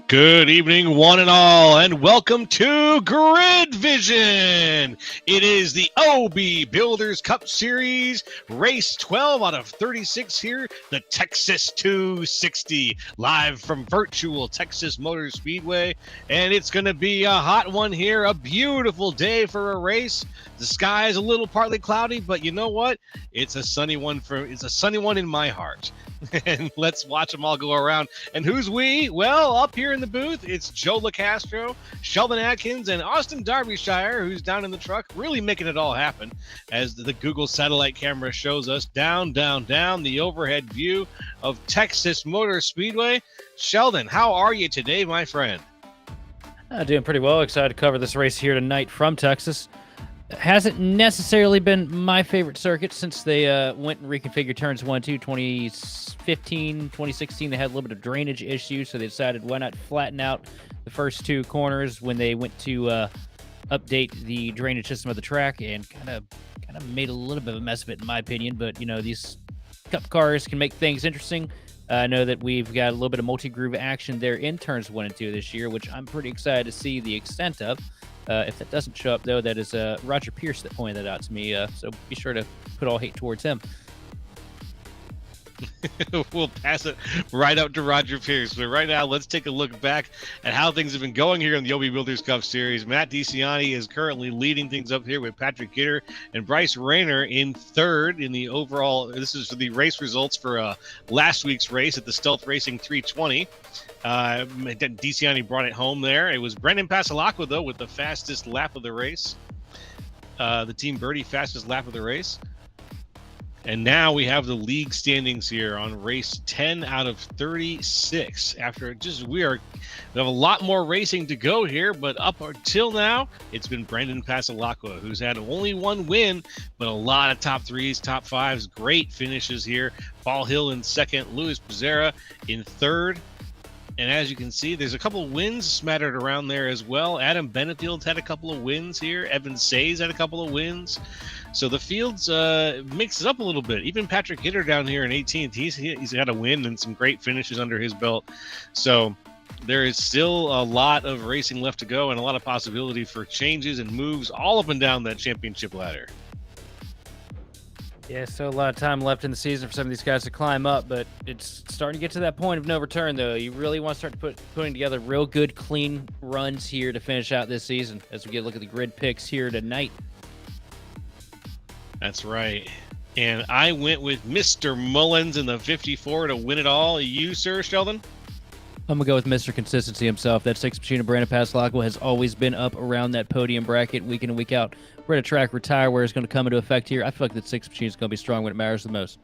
Good evening, one and all, and welcome to Grid Vision. It is the OB Builders Cup Series, race 12 out of 36 here, the Texas 260, live from virtual Texas Motor Speedway, and it's going to be a hot one here, a beautiful day for a race. The sky is a little partly cloudy, but you know what? It's a sunny one in my heart. And let's watch them all go around. And who's we? Well, up here in the booth, it's Joe LaCastro, Sheldon Atkins, and Austin Derbyshire, who's down in the truck, really making it all happen as the Google satellite camera shows us down the overhead view of Texas Motor Speedway. Sheldon, how are you today, my friend? Doing pretty well. Excited to cover this race here tonight from Texas. It hasn't necessarily been my favorite circuit since they went and reconfigured turns 1 2 2015 2016. They had a little bit of drainage issues, so they decided why not flatten out the first two corners when they went to update the drainage system of the track, and kind of made a little bit of a mess of it in my opinion. But you know, these cup cars can make things interesting. I know that we've got a little bit of multi-groove action there in turns 1 and 2 this year, which I'm pretty excited to see the extent of. If that doesn't show up, though, that is Roger Pierce that pointed that out to me, so be sure to put all hate towards him. We'll pass it right up to Roger Pierce. But right now, let's take a look back at how things have been going here in the OB Builders Cup Series. Matt DeCiani is currently leading things up here with Patrick Kidder and Bryce Rayner in third in the overall. This is for the race results for last week's race at the Stealth Racing 320. DeCiani brought it home there. It was Brendan Pasalacqua, though, with the fastest lap of the race. The Team Birdie fastest lap of the race. And now we have the league standings here on race 10 out of 36. After we have a lot more racing to go here, but up until now, it's been Brendan Pasalacqua, who's had only one win, but a lot of top threes, top fives, great finishes here. Ball Hill in second, Luis Pizzera in third. And as you can see, there's a couple of wins smattered around there as well. Adam Benefield's had a couple of wins here. Evan Say's had a couple of wins. So the fields mixes up a little bit. Even Patrick Kidder down here in 18th, he's had a win and some great finishes under his belt. So there is still a lot of racing left to go and a lot of possibility for changes and moves all up and down that championship ladder. Yeah, so a lot of time left in the season for some of these guys to climb up, but it's starting to get to that point of no return, though. You really want to start putting together real good, clean runs here to finish out this season as we get a look at the grid picks here tonight. That's right. And I went with Mr. Mullins in the 54 to win it all. You, sir, Sheldon? I'm going to go with Mr. Consistency himself. That six machine of Brandon Pasalacqua has always been up around that podium bracket week in and week out. We're at a track where tire wear is going to come into effect here. I feel like that six machine is going to be strong when it matters the most.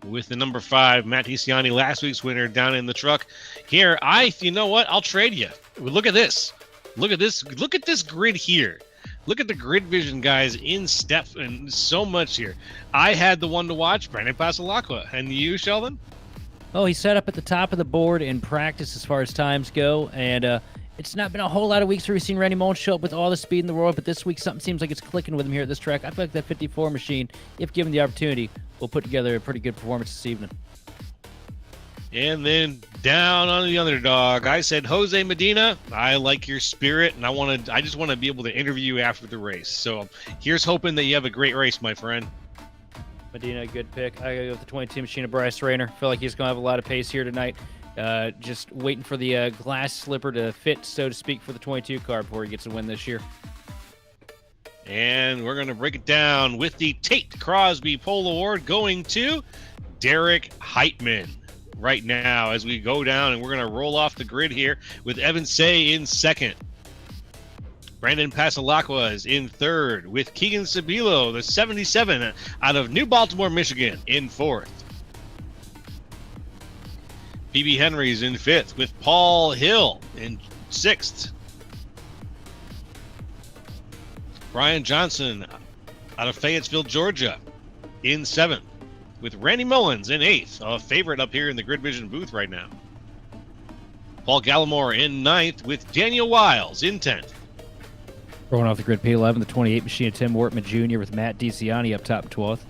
With the number 5, Matt DeCiani, last week's winner, down in the truck. Here, you know what? I'll trade you. Look at this. Look at this. Look at this grid here. Look at the grid vision guys in step and so much here. I had the one to watch, Brandon Pasalacqua. And you, Sheldon? Oh, he set up at the top of the board in practice as far as times go, and it's not been a whole lot of weeks where we've seen Randy Mullins show up with all the speed in the world, but this week something seems like it's clicking with him here at this track. I feel like that 54 machine, if given the opportunity, will put together a pretty good performance this evening. And then down on the underdog, I said, Jose Medina, I like your spirit, and I just want to be able to interview you after the race. So here's hoping that you have a great race, my friend. Medina, good pick. I gotta go with the 22 machine of Bryce Rayner. Feel like he's gonna have a lot of pace here tonight. Just waiting for the glass slipper to fit, so to speak, for the 22 car before he gets a win this year. And we're gonna break it down with the Tate Crosby Pole Award going to Derek Heitman right now as we go down, and we're gonna roll off the grid here with Evan Say in second. Brandon Pasalacqua is in third with Keegan Sabilo, the 77 out of New Baltimore, Michigan, in fourth. PB Henry's in fifth with Paul Hill in sixth. Brian Johnson out of Fayetteville, Georgia, in seventh with Randy Mullins in eighth, a favorite up here in the Grid Vision booth right now. Paul Gallimore in ninth with Daniel Wiles in 10th. Throwing off the grid P11, the 28 machine of Tim Wortman Jr. with Matt DeCiani up top 12th.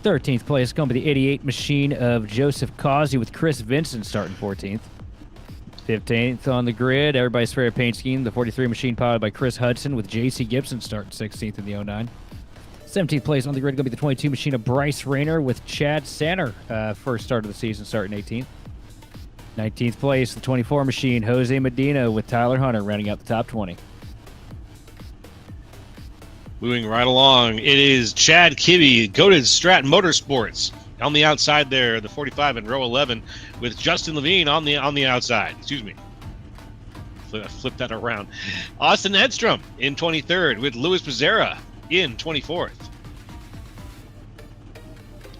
13th place going to be the 88 machine of Joseph Causey with Chris Vincent starting 14th. 15th on the grid, everybody's favorite paint scheme, the 43 machine powered by Chris Hudson with J.C. Gibson starting 16th in the 09. 17th place on the grid going to be the 22 machine of Bryce Rayner with Chad Sanner, first start of the season starting 18th. 19th place, the 24 machine, Jose Medina with Tyler Hunter rounding out the top 20. Moving right along, it is Chad Kibbe, Goated Strat Motorsports on the outside there, the 45 in row 11, with Justin Levine on the outside. Excuse me. Flip that around. Austin Edstrom in 23rd with Luis Pizzera in 24th.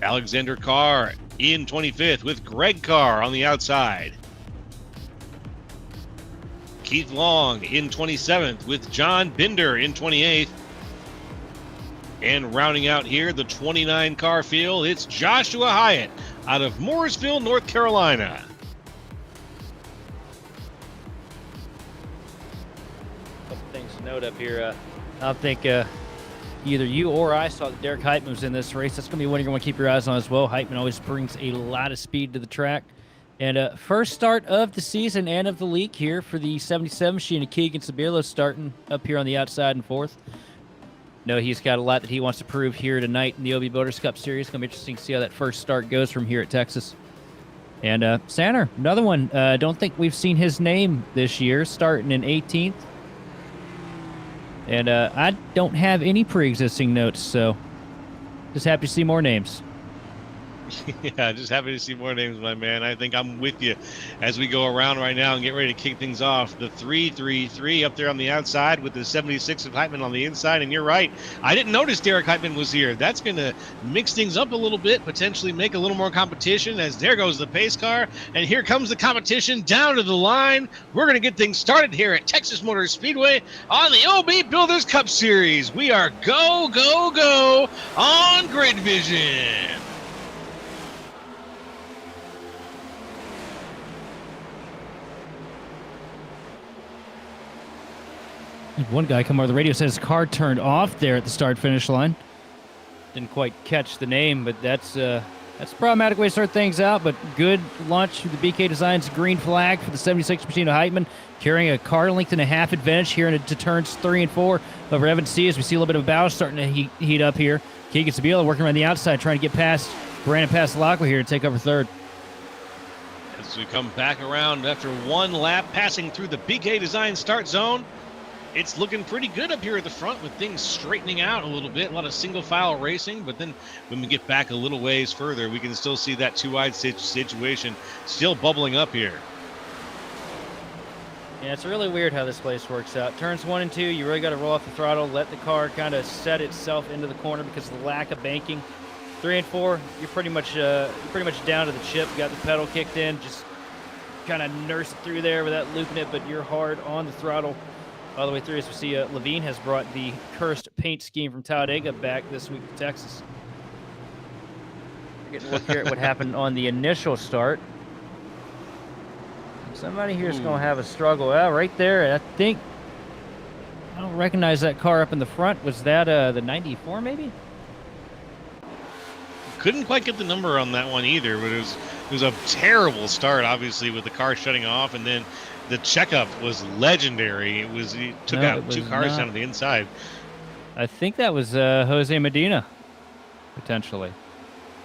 Alexander Carr in 25th with Greg Carr on the outside. Keith Long in 27th with John Binder in 28th. And rounding out here, the 29 car field, it's Joshua Hyatt out of Mooresville, North Carolina. Couple things to note up here. I don't think either you or I saw that Derek Heitman was in this race. That's going to be one you're going to keep your eyes on as well. Heitman always brings a lot of speed to the track. And first start of the season and of the league here for the 77 machine of Keegan Sabilo starting up here on the outside in fourth. know he's got a lot that he wants to prove here tonight in the OB Builders Cup Series. It's going to be interesting to see how that first start goes from here at Texas. And Sander, another one. Don't think we've seen his name this year, starting in 18th. And I don't have any pre-existing notes, so just happy to see more names. Yeah, just happy to see more names, my man. I think I'm with you as we go around right now and get ready to kick things off. The 3-3-3 up there on the outside with the 76 of Heitman on the inside. And you're right, I didn't notice Derek Heitman was here. That's going to mix things up a little bit, potentially make a little more competition, as there goes the pace car. And here comes the competition down to the line. We're going to get things started here at Texas Motor Speedway on the OB Builders Cup Series. We are go, go, go on Grid Vision. One guy come over the radio says his car turned off there at the start-finish line. Didn't quite catch the name, but that's a problematic way to start things out. But good launch with the BK Designs green flag for the 76 machine of Heitman, carrying a car length and a half advantage here into turns 3 and 4 over Evan C. As we see a little bit of ballast starting to heat up here. Keegan Sabila working around the outside, trying to get past Brandon Passalacqua here to take over third. As we come back around after one lap, passing through the BK Design start zone. It's looking pretty good up here at the front with things straightening out a little bit. A lot of single file racing, but then when we get back a little ways further, we can still see that two-wide situation still bubbling up here. Yeah, it's really weird how this place works out. Turns 1 and 2, you really got to roll off the throttle, let the car kind of set itself into the corner because of the lack of banking. 3 and 4, you're pretty much down to the chip. Got the pedal kicked in, just kind of nurse it through there without looping it, but you're hard on the throttle all the way through. As we see, Levine has brought the cursed paint scheme from Talladega back this week to Texas. We're getting a look here at what happened on the initial start. Somebody here is going to have a struggle. Well, right there, I don't recognize that car up in the front. Was that the 94 maybe? Couldn't quite get the number on that one either, but it was a terrible start, obviously, with the car shutting off, and then the checkup was legendary. He took out two cars down to the inside. I think that was Jose Medina, potentially.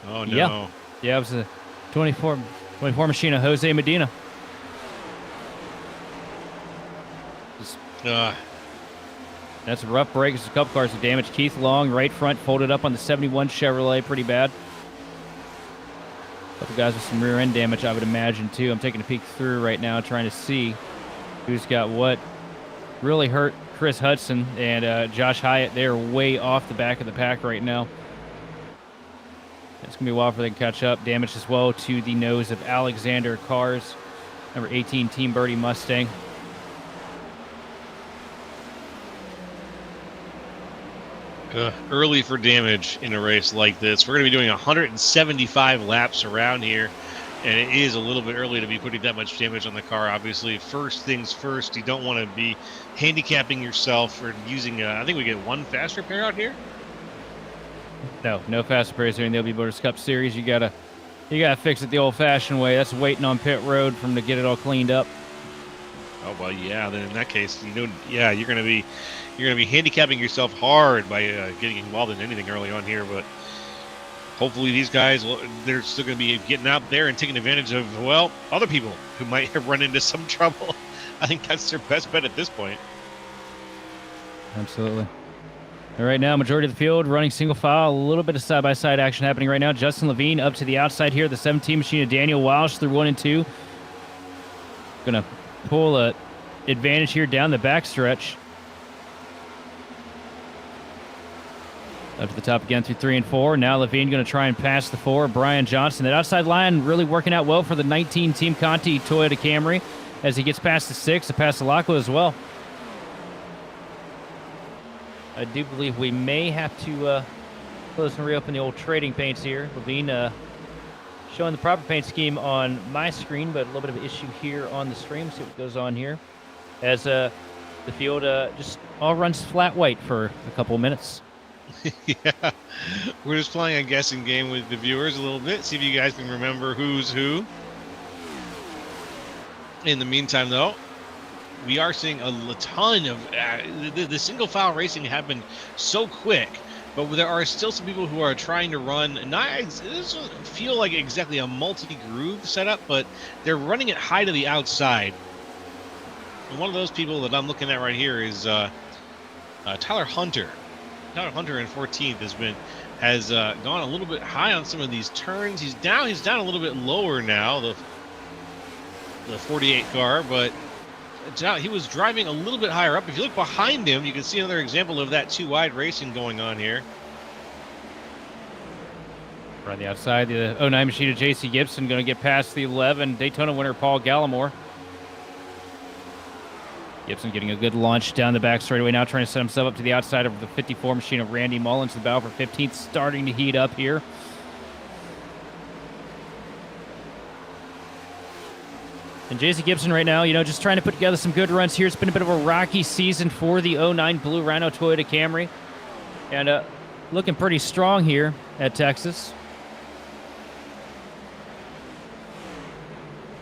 Oh, no. Yeah, it was a 24 machine of Jose Medina. That's a rough break. There's a couple cars that damaged. Keith Long, right front, folded up on the 71 Chevrolet, pretty bad. A couple guys with some rear end damage, I would imagine, too. I'm taking a peek through right now, trying to see who's got what. Really hurt Chris Hudson and Josh Hyatt. They're way off the back of the pack right now. It's going to be a while before they can catch up. Damage as well to the nose of Alexander Cars, number 18 Team Birdie Mustang. Early for damage in a race like this. We're going to be doing 175 laps around here, and it is a little bit early to be putting that much damage on the car. Obviously, first things first, you don't want to be handicapping yourself or using I think we get one fast repair out here. No fast repairs here in the OB Builders Cup Series. You gotta fix it the old-fashioned way. That's waiting on pit road for them to get it all cleaned up. Oh well, yeah. Then in that case, you're going to be handicapping yourself hard by getting involved in anything early on here. But hopefully, these guys, they're still going to be getting out there and taking advantage of other people who might have run into some trouble. I think that's their best bet at this point. Absolutely. All right, now majority of the field running single file. A little bit of side-by-side action happening right now. Justin Levine up to the outside here. The 17 machine of Daniel Walsh through 1 and 2. Gonna pull a advantage here down the backstretch. Up to the top again through 3 and 4. Now Levine going to try and pass the 4. Brian Johnson. That outside line really working out well for the 19 Team Conti Toyota Camry as he gets past the 6. To Passalacqua as well. I do believe we may have to close and reopen the old trading paints here. Levine showing the proper paint scheme on my screen, but a little bit of an issue here on the stream. See what goes on here. As the field just all runs flat white for a couple of minutes. Yeah, we're just playing a guessing game with the viewers a little bit. See if you guys can remember who's who. In the meantime, though, we are seeing a ton of the single file racing happened so quick. But there are still some people who are trying to run, it doesn't feel like exactly a multi-groove setup, but they're running it high to the outside. And one of those people that I'm looking at right here is Tyler Hunter. Tyler Hunter in 14th has gone a little bit high on some of these turns. He's down a little bit lower now, the 48 car, but he was driving a little bit higher up. If you look behind him, you can see another example of that too wide racing going on here. Right on the outside, the 09 machine of J.C. Gibson going to get past the 11 Daytona winner Paul Gallimore. Gibson getting a good launch down the back straightaway now, trying to set himself up to the outside of the 54 machine of Randy Mullins. The battle for 15th starting to heat up here. And J.C. Gibson right now, just trying to put together some good runs here. It's been a bit of a rocky season for the 09 Blue Rhino Toyota Camry. And looking pretty strong here at Texas.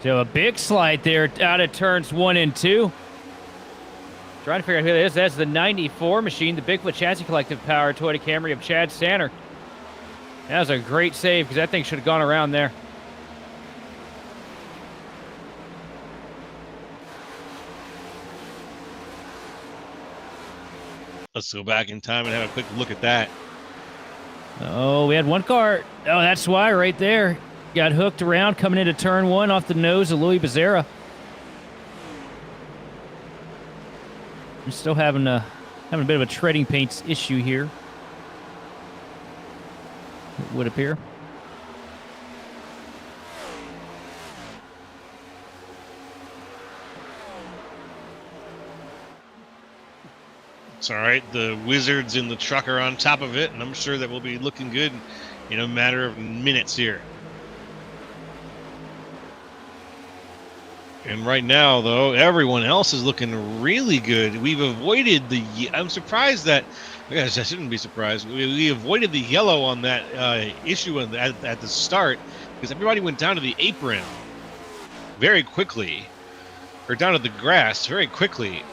So a big slide there out of turns 1 and 2. Trying to figure out who that is. That's the 94 machine, the Bigfoot Chassis Collective Power Toyota Camry of Chad Sanner. That was a great save because that thing should have gone around there. Let's go back in time and have a quick look at that. Oh, we had one car. Oh, that's why right there. Got hooked around coming into turn 1 off the nose of Louis Becerra. I'm still having a bit of a treading paints issue here. It would appear. It's all right. The Wizards and the truck are on top of it, and I'm sure that we'll be looking good in a matter of minutes here. And right now, though, everyone else is looking really good. We've avoided I'm surprised that, I shouldn't be surprised. We avoided the yellow on that issue at the start because everybody went down to the apron very quickly, or down to the grass very quickly.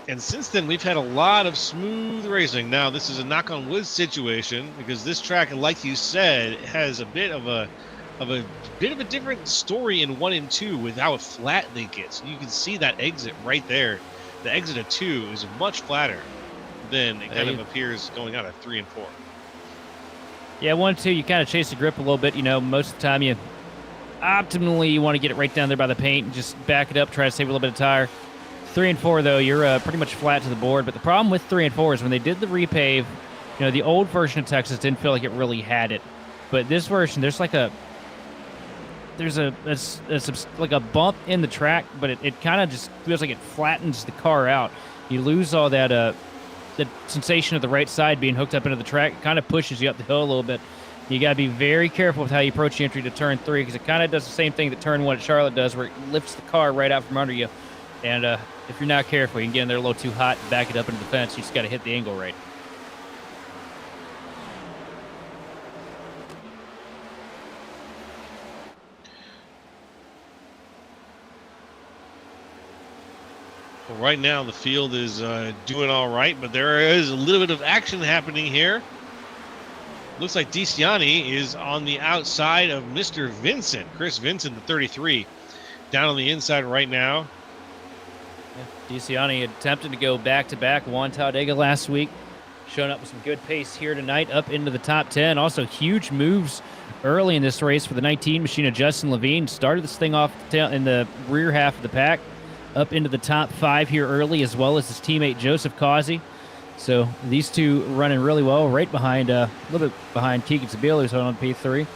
And since then, we've had a lot of smooth racing. Now, this is a knock-on-wood situation because this track, like you said, has a bit of a different story in 1 and 2 with how flat they get. So you can see that exit right there. The exit of 2 is much flatter than it kind of appears going out of 3 and 4. Yeah, 1 and 2, you kind of chase the grip a little bit. Most of the time you want to get it right down there by the paint and just back it up, try to save a little bit of tire. 3 and 4, though, you're pretty much flat to the board. But the problem with 3 and 4 is when they did the repave, the old version of Texas didn't feel like it really had it. But this version, there's like a bump in the track, but it kind of just feels like it flattens the car out. You lose all that the sensation of the right side being hooked up into the track. It kind of pushes you up the hill a little bit. You got to be very careful with how you approach the entry to turn 3 because it kind of does the same thing that turn 1 at Charlotte does, where it lifts the car right out from under you. And if you're not careful, you can get in there a little too hot and back it up into the fence. You just got to hit the angle right. Well, right now, the field is doing all right, but there is a little bit of action happening here. Looks like DeCiani is on the outside of Mr. Vincent. Chris Vincent, the 33, down on the inside right now. Yeah, DeCiani attempted to go back-to-back Juan Talladega last week. Showing up with some good pace here tonight, up into the top 10. Also, huge moves early in this race for the 19 machine of Justin Levine. Started this thing off in the rear half of the pack, up into the top 5 here early, as well as his teammate Joseph Causey. So these two running really well, right behind, a little bit behind Keegan Sabila, who's on P3.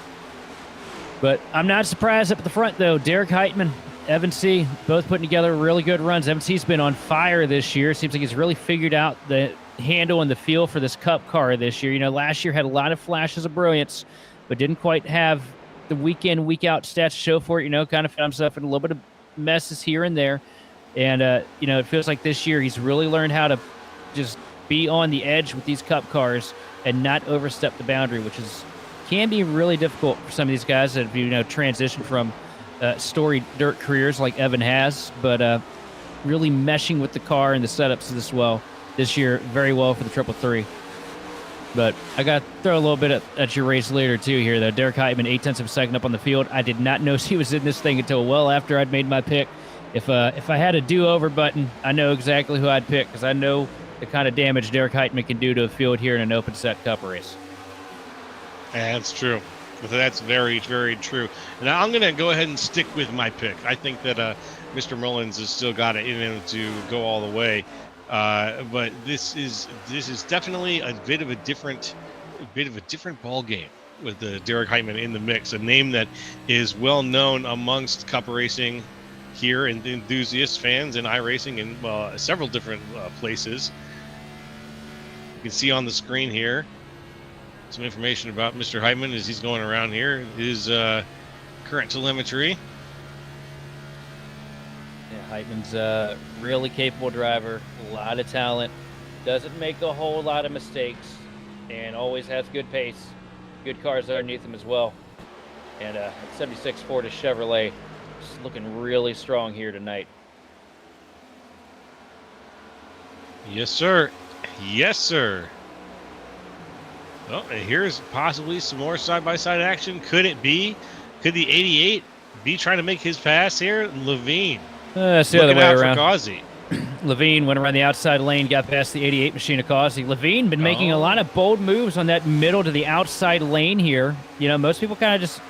But I'm not surprised up at the front, though. Derek Heitman, Evan C., both putting together really good runs. Evan C.'s been on fire this year. Seems like he's really figured out the handle and the feel for this Cup car this year. Last year had a lot of flashes of brilliance, but didn't quite have the week-in, week-out stats to show for it. Kind of found himself in a little bit of messes here and there. And, it feels like this year he's really learned how to just be on the edge with these Cup cars and not overstep the boundary, which can be really difficult for some of these guys that have, transitioned from storied dirt careers like Evan has. But really meshing with the car and the setups this year very well for the 333. But I got to throw a little bit at your race leader, too, here, though. Derek Heitman, 0.8 of a second up on the field. I did not know he was in this thing until well after I'd made my pick. If I had a do-over button, I know exactly who I'd pick because I know the kind of damage Derek Heitman can do to a field here in an open set cup race. That's true. That's very, very true. And I'm going to go ahead and stick with my pick. I think that Mr. Mullins has still got it in him to go all the way. But this is definitely a bit of a different ball game with the Derek Heitman in the mix, a name that is well known amongst cup racing here and enthusiasts, fans, and iRacing in several different places. You can see on the screen here some information about Mr. Heitman as he's going around here. His current telemetry. Yeah, Heitman's a really capable driver, a lot of talent, doesn't make a whole lot of mistakes, and always has good pace. Good cars underneath him as well. And 76 Ford Chevrolet is looking really strong here tonight. Yes, sir. Yes, sir. Oh, and here's possibly some more side-by-side action. Could it be? Could the 88 be trying to make his pass here? Levine. That's the other way around. For Causey. Levine went around the outside lane, got past the 88 machine of Causey. Levine been making a lot of bold moves on that middle to the outside lane here. You know, most people kind of just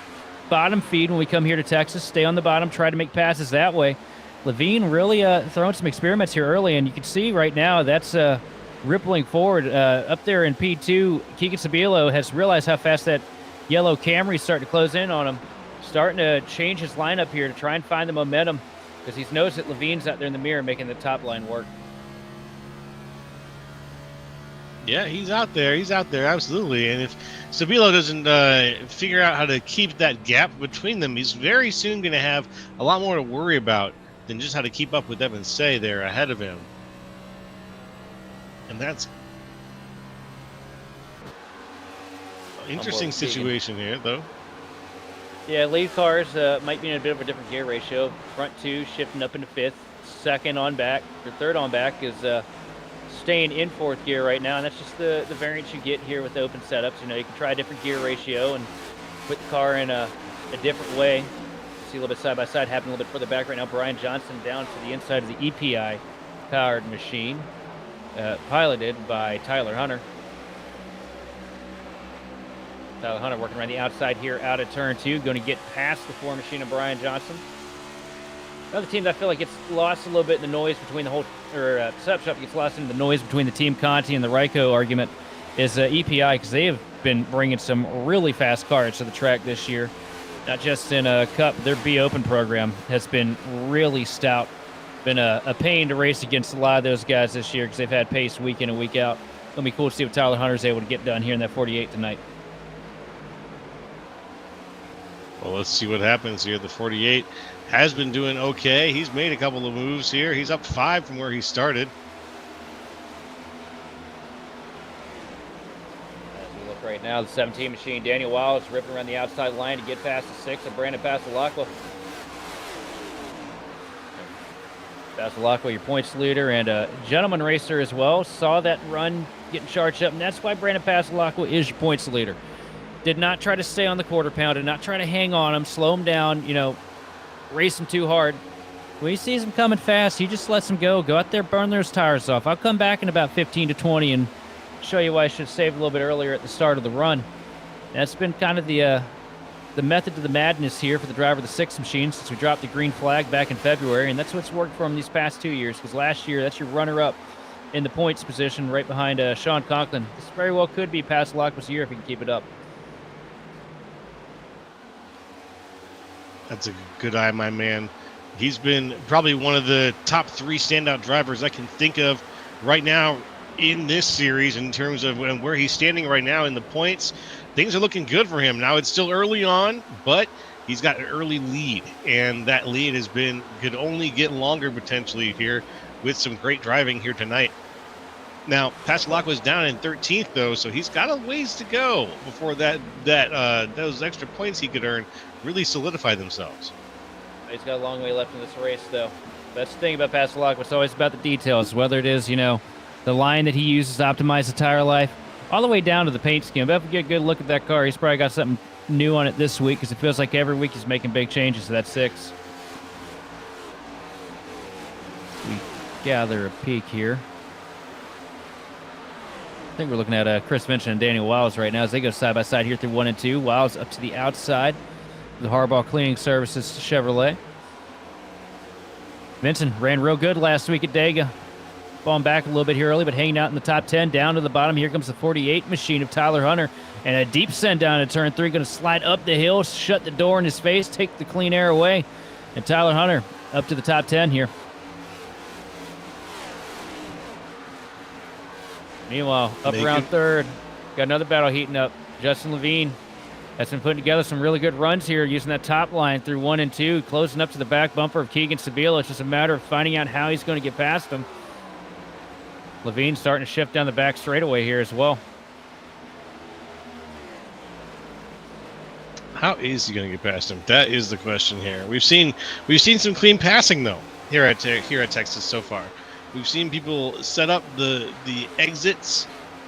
bottom feed when we come here to Texas, stay on the bottom, try to make passes that way. Levine really throwing some experiments here early, and you can see right now that's rippling forward. Up there in P2, Keegan Sabilo has realized how fast that yellow Camry's starting to close in on him. Starting to change his lineup here to try and find the momentum because he's noticed that Levine's out there in the mirror making the top line work. Yeah, he's out there. He's out there, absolutely. And if Sabilo doesn't figure out how to keep that gap between them, he's very soon going to have a lot more to worry about than just how to keep up with Evan Say there ahead of him. And that's an interesting situation here, though. Yeah, lead cars might be in a bit of a different gear ratio. Front two shifting up into fifth. Second on back, or third on back is staying in fourth gear right now, and that's just the variance you get here with the open setups. You know, you can try a different gear ratio and put the car in a different way. See a little bit side-by-side happening a little bit further back right now. Brian Johnson down to the inside of the EPI-powered machine, piloted by Tyler Hunter. Tyler Hunter working around the outside here out of turn two, going to get past the four machine of Brian Johnson. Another team that I feel like gets lost a little bit in the noise between the whole, or setup shop gets lost in the noise between the Team Conti and the Ryko argument is EPI, because they have been bringing some really fast cars to the track this year. Not just in a Cup, their B Open program has been really stout. Been a pain to race against a lot of those guys this year because they've had pace week in and week out. It'll be cool to see what Tyler Hunter's able to get done here in that 48 tonight. Well, let's see what happens here. The 48 has been doing okay. He's made a couple of moves here. He's up 5 from where he started. As we look right now, the 17 machine, Daniel Wild is ripping around the outside line to get past the 6 of Brandon Pasalacqua. Pasalacqua, your points leader, and a gentleman racer as well. Saw that run getting charged up, and that's why Brandon Pasalacqua is your points leader. Did not try to stay on the quarter pound, did not try to hang on him, slow him down, you know, race him too hard. When he sees him coming fast, he just lets him go. Go out there, burn those tires off. I'll come back in about 15 to 20 and show you why I should have saved a little bit earlier at the start of the run. That's been kind of the method to the madness here for the driver of the 6 machine since we dropped the green flag back in February, and that's what's worked for him these past 2 years, because last year, that's your runner-up in the points position right behind Sean Conklin. This very well could be Pasalacqua's year if he can keep it up. That's a good eye, my man. He's been probably one of the top 3 standout drivers I can think of right now in this series in terms of where he's standing right now in the points. Things are looking good for him. Now, it's still early on, but he's got an early lead, and that lead could only get longer potentially here with some great driving here tonight. Now, Pasalacqua's down in 13th, though, so he's got a ways to go before those extra points he could earn really solidify themselves. He's got a long way left in this race, though. That's the thing about Pastelak. It's always about the details, whether it is, the line that he uses to optimize the tire life, all the way down to the paint scheme. But if we get a good look at that car, he's probably got something new on it this week because it feels like every week he's making big changes to that 6. We gather a peek here. I think we're looking at Chris Vincent and Daniel Wiles right now as they go side by side here through 1 and 2. Wiles up to the outside. The Harbaugh Cleaning Services Chevrolet. Vincent ran real good last week at Dega. Falling back a little bit here early, but hanging out in the top 10. Down to the bottom. Here comes the 48 machine of Tyler Hunter. And a deep send down to turn 3. Going to slide up the hill, shut the door in his face, take the clean air away. And Tyler Hunter up to the top 10 here. Meanwhile, up around 3rd, got another battle heating up. Justin Levine has been putting together some really good runs here using that top line through 1 and 2, closing up to the back bumper of Keegan Sabila. It's just a matter of finding out how he's going to get past him. Levine starting to shift down the back straightaway here as well. How is he going to get past him? That is the question here. We've seen some clean passing though here at Texas so far. We've seen people set up the exits,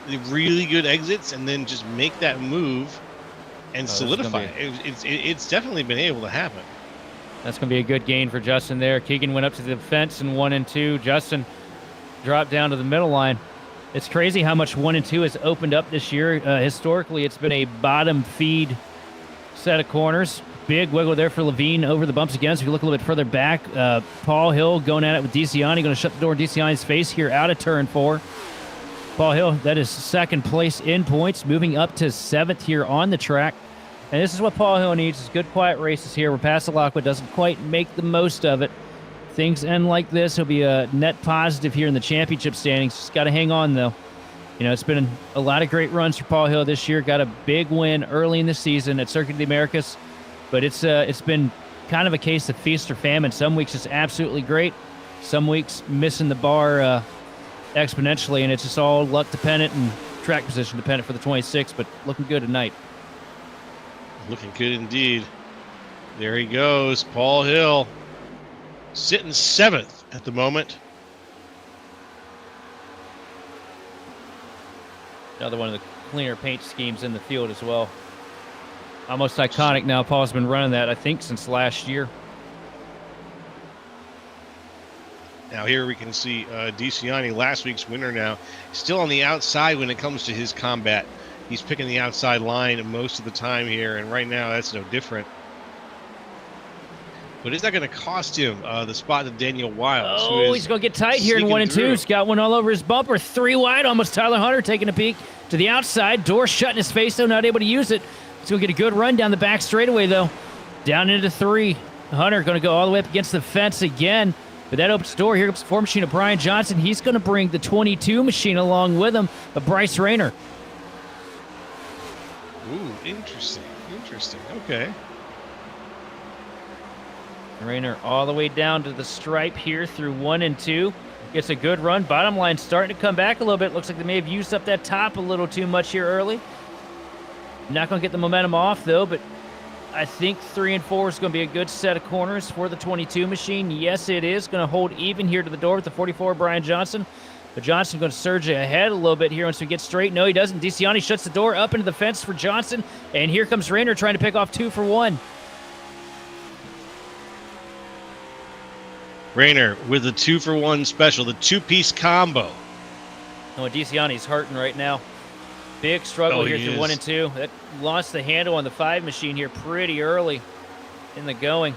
the really good exits, and then just make that move and solidify it. It's definitely been able to happen. That's going to be a good gain for Justin there. Keegan went up to the fence in 1 and 2. Justin dropped down to the middle line. It's crazy how much 1 and 2 has opened up this year. Historically, it's been a bottom feed set of corners. Big wiggle there for Levine over the bumps again. So if you look a little bit further back, Paul Hill going at it with DeCiani, going to shut the door in DeCiani's face here out of turn 4. Paul Hill, that is 2nd place in points, moving up to 7th here on the track. And this is what Paul Hill needs, is good, quiet races here where Pastelak doesn't quite make the most of it. Things end like this. He'll be a net positive here in the championship standings. Just got to hang on, though. It's been a lot of great runs for Paul Hill this year. Got a big win early in the season at Circuit of the Americas. But it's been kind of a case of feast or famine. Some weeks it's absolutely great. Some weeks missing the bar exponentially, and it's just all luck dependent and track position dependent for the 26, but looking good tonight. Looking good indeed. There he goes, Paul Hill, sitting 7th at the moment. Another one of the cleaner paint schemes in the field as well. Almost iconic now. Paul's been running that, I think, since last year. Now here we can see DeCiani, last week's winner now, still on the outside when it comes to his combat. He's picking the outside line most of the time here, and right now that's no different. But is that going to cost him the spot to Daniel Wiles? Oh, he's going to get tight here in 1 and 2. He's got one all over his bumper. 3 wide, almost Tyler Hunter taking a peek to the outside. Door shut in his face, though, not able to use it. He's going to get a good run down the back straightaway, though. Down into 3. Hunter going to go all the way up against the fence again. But that opens the door. Here comes the 4 machine of Brian Johnson. He's going to bring the 22 machine along with him, of Bryce Rayner. Ooh, interesting. Okay. Rayner all the way down to the stripe here through 1 and 2. Gets a good run. Bottom line starting to come back a little bit. Looks like they may have used up that top a little too much here early. Not going to get the momentum off, though, but I think 3 and 4 is going to be a good set of corners for the 22 machine. Yes, it is going to hold even here to the door with the 44, Brian Johnson. But Johnson going to surge ahead a little bit here once we get straight. No, he doesn't. DeCiani shuts the door up into the fence for Johnson. And here comes Rayner trying to pick off 2 for 1. Rayner with the 2 for 1 special, the 2-piece combo. Oh, DeCiani's hurting right now. Big struggle here through 1 and 2. That lost the handle on the 5 machine here pretty early in the going.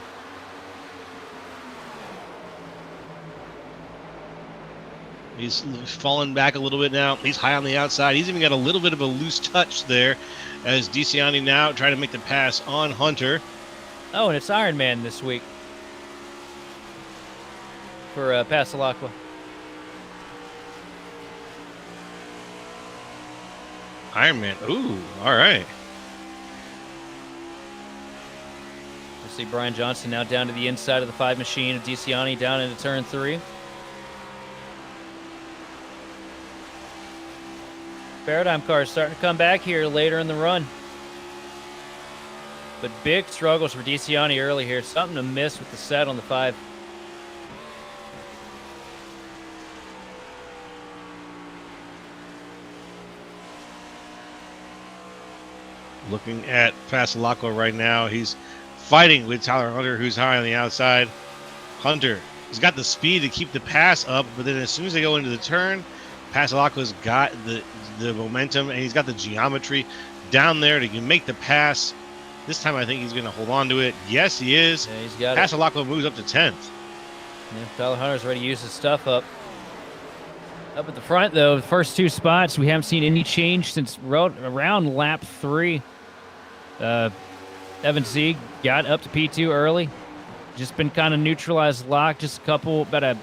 He's fallen back a little bit now. He's high on the outside. He's even got a little bit of a loose touch there as DeCiani now trying to make the pass on Hunter. Oh, and it's Iron Man this week for Pastelak. Iron Man. Ooh, all right. We'll see Brian Johnson now down to the inside of the 5 machine. DeCiani down into turn 3. Paradigm cars starting to come back here later in the run. But big struggles for DeCiani early here. Something to miss with the set on the 5. Looking at Pasalaco right now, he's fighting with Tyler Hunter, who's high on the outside. Hunter, he's got the speed to keep the pass up, but then as soon as they go into the turn, Pasalaco's got the momentum, and he's got the geometry down there to make the pass. This time I think he's going to hold on to it. Yes, he is. Yeah, he's got Pasalaco moves up to 10th. Yeah, Tyler Hunter's ready to use his stuff up. Up at the front, though, the first two spots, we haven't seen any change since around lap 3. Evan Sieg got up to P2 early. Just been kind of neutralized locked. Just about a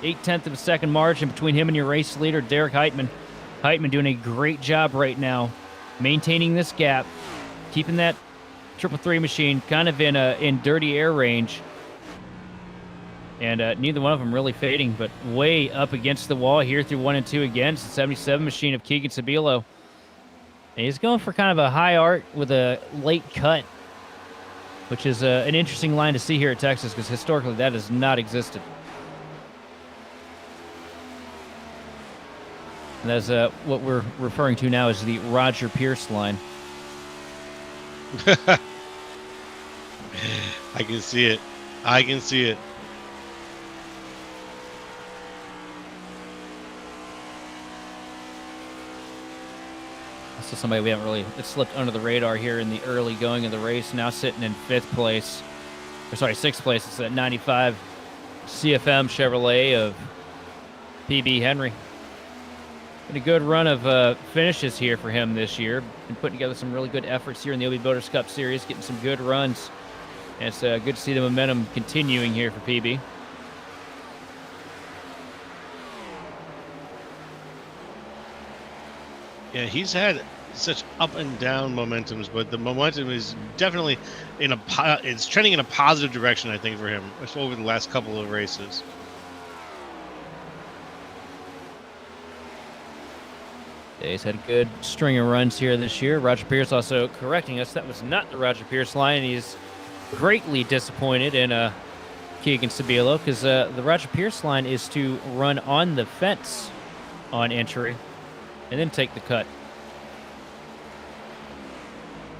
0.8 of a second margin between him and your race leader, Derek Heitman. Heitman doing a great job right now, maintaining this gap, keeping that 333 machine kind of in dirty air range. And neither one of them really fading, but way up against the wall here through 1 and 2 again. It's the 77 machine of Keegan Sabilo. And he's going for kind of a high art with a late cut, which is an interesting line to see here at Texas because historically that has not existed. And that's what we're referring to now as the Roger Pierce line. I can see it. I can see it. So somebody we haven't really slipped under the radar here in the early going of the race. Now sitting in 6th place. It's that 95 CFM Chevrolet of PB Henry. Been a good run of finishes here for him this year. Been putting together some really good efforts here in the OB Builders Cup Series, getting some good runs. And it's good to see the momentum continuing here for PB. Yeah, he's had such up and down momentums, but the momentum is definitely it's trending in a positive direction, I think, for him, especially over the last couple of races. Yeah, he's had a good string of runs here this year. Roger Pierce also correcting us. That was not the Roger Pierce line. He's greatly disappointed in Keegan Sabilo because the Roger Pierce line is to run on the fence on entry and then take the cut.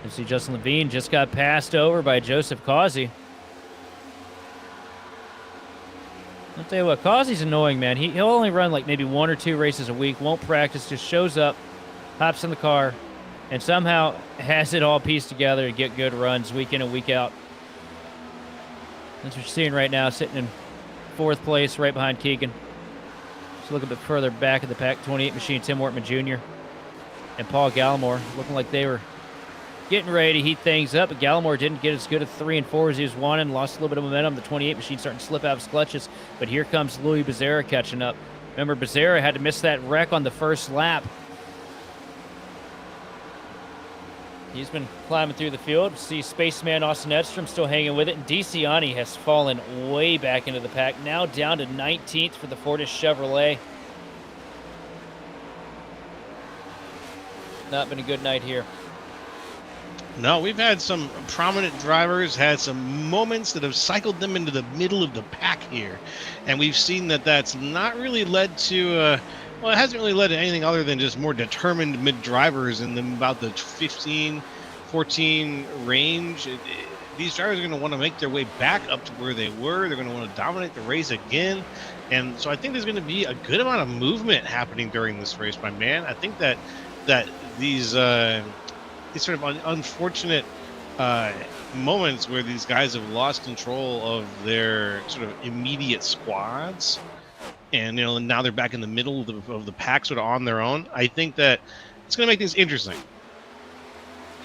You see Justin Levine just got passed over by Joseph Causey. I'll tell you what, Causey's annoying, man. He'll only run like maybe 1 or 2 races a week, won't practice, just shows up, hops in the car, and somehow has it all pieced together to get good runs week in and week out. That's what you're seeing right now, sitting in 4th place right behind Keegan. Just look a bit further back in the pack, 28 machine, Tim Wortman Jr. and Paul Gallimore looking like they were getting ready to heat things up, but Gallimore didn't get as good a 3 and 4 as he was wanting. Lost a little bit of momentum. The 28 machine starting to slip out of his clutches, but here comes Louis Becerra catching up. Remember, Becerra had to miss that wreck on the first lap. He's been climbing through the field. See Spaceman Austin Edstrom still hanging with it, and DeCiani has fallen way back into the pack, now down to 19th for the Fortis Chevrolet. Not been a good night here. No, we've had some prominent drivers, had some moments that have cycled them into the middle of the pack here. And we've seen that that's not really led to, well, it hasn't really led to anything other than just more determined mid-drivers in about the 15, 14 range. These drivers are going to want to make their way back up to where they were. They're going to want to dominate the race again. And so I think there's going to be a good amount of movement happening during this race, my man. I think that these sort of unfortunate moments where these guys have lost control of their sort of immediate squads, and now they're back in the middle of the pack, sort of on their own. I think that it's going to make things interesting.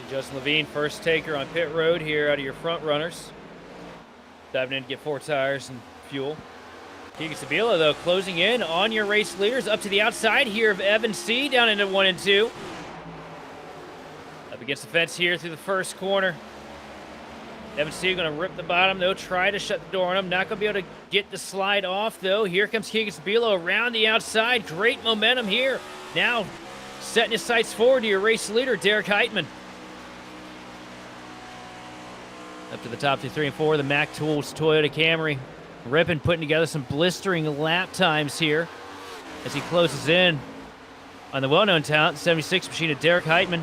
Justin Levine, first taker on pit road here out of your front runners, diving in to get 4 tires and fuel. Keegan Sabilo, though, closing in on your race leaders up to the outside here of Evan C. down into 1 and 2. Up against the fence here through the first corner. Evan C. going to rip the bottom, though, try to shut the door on him. Not going to be able to get the slide off, though. Here comes Keegan Sabilo around the outside. Great momentum here. Now setting his sights forward to your race leader, Derek Heitman. Up to the top 2, 3, and 4, the Mack Tools Toyota Camry. Rippin putting together some blistering lap times here as he closes in on the well-known talent, 76 machine of Derek Heitman.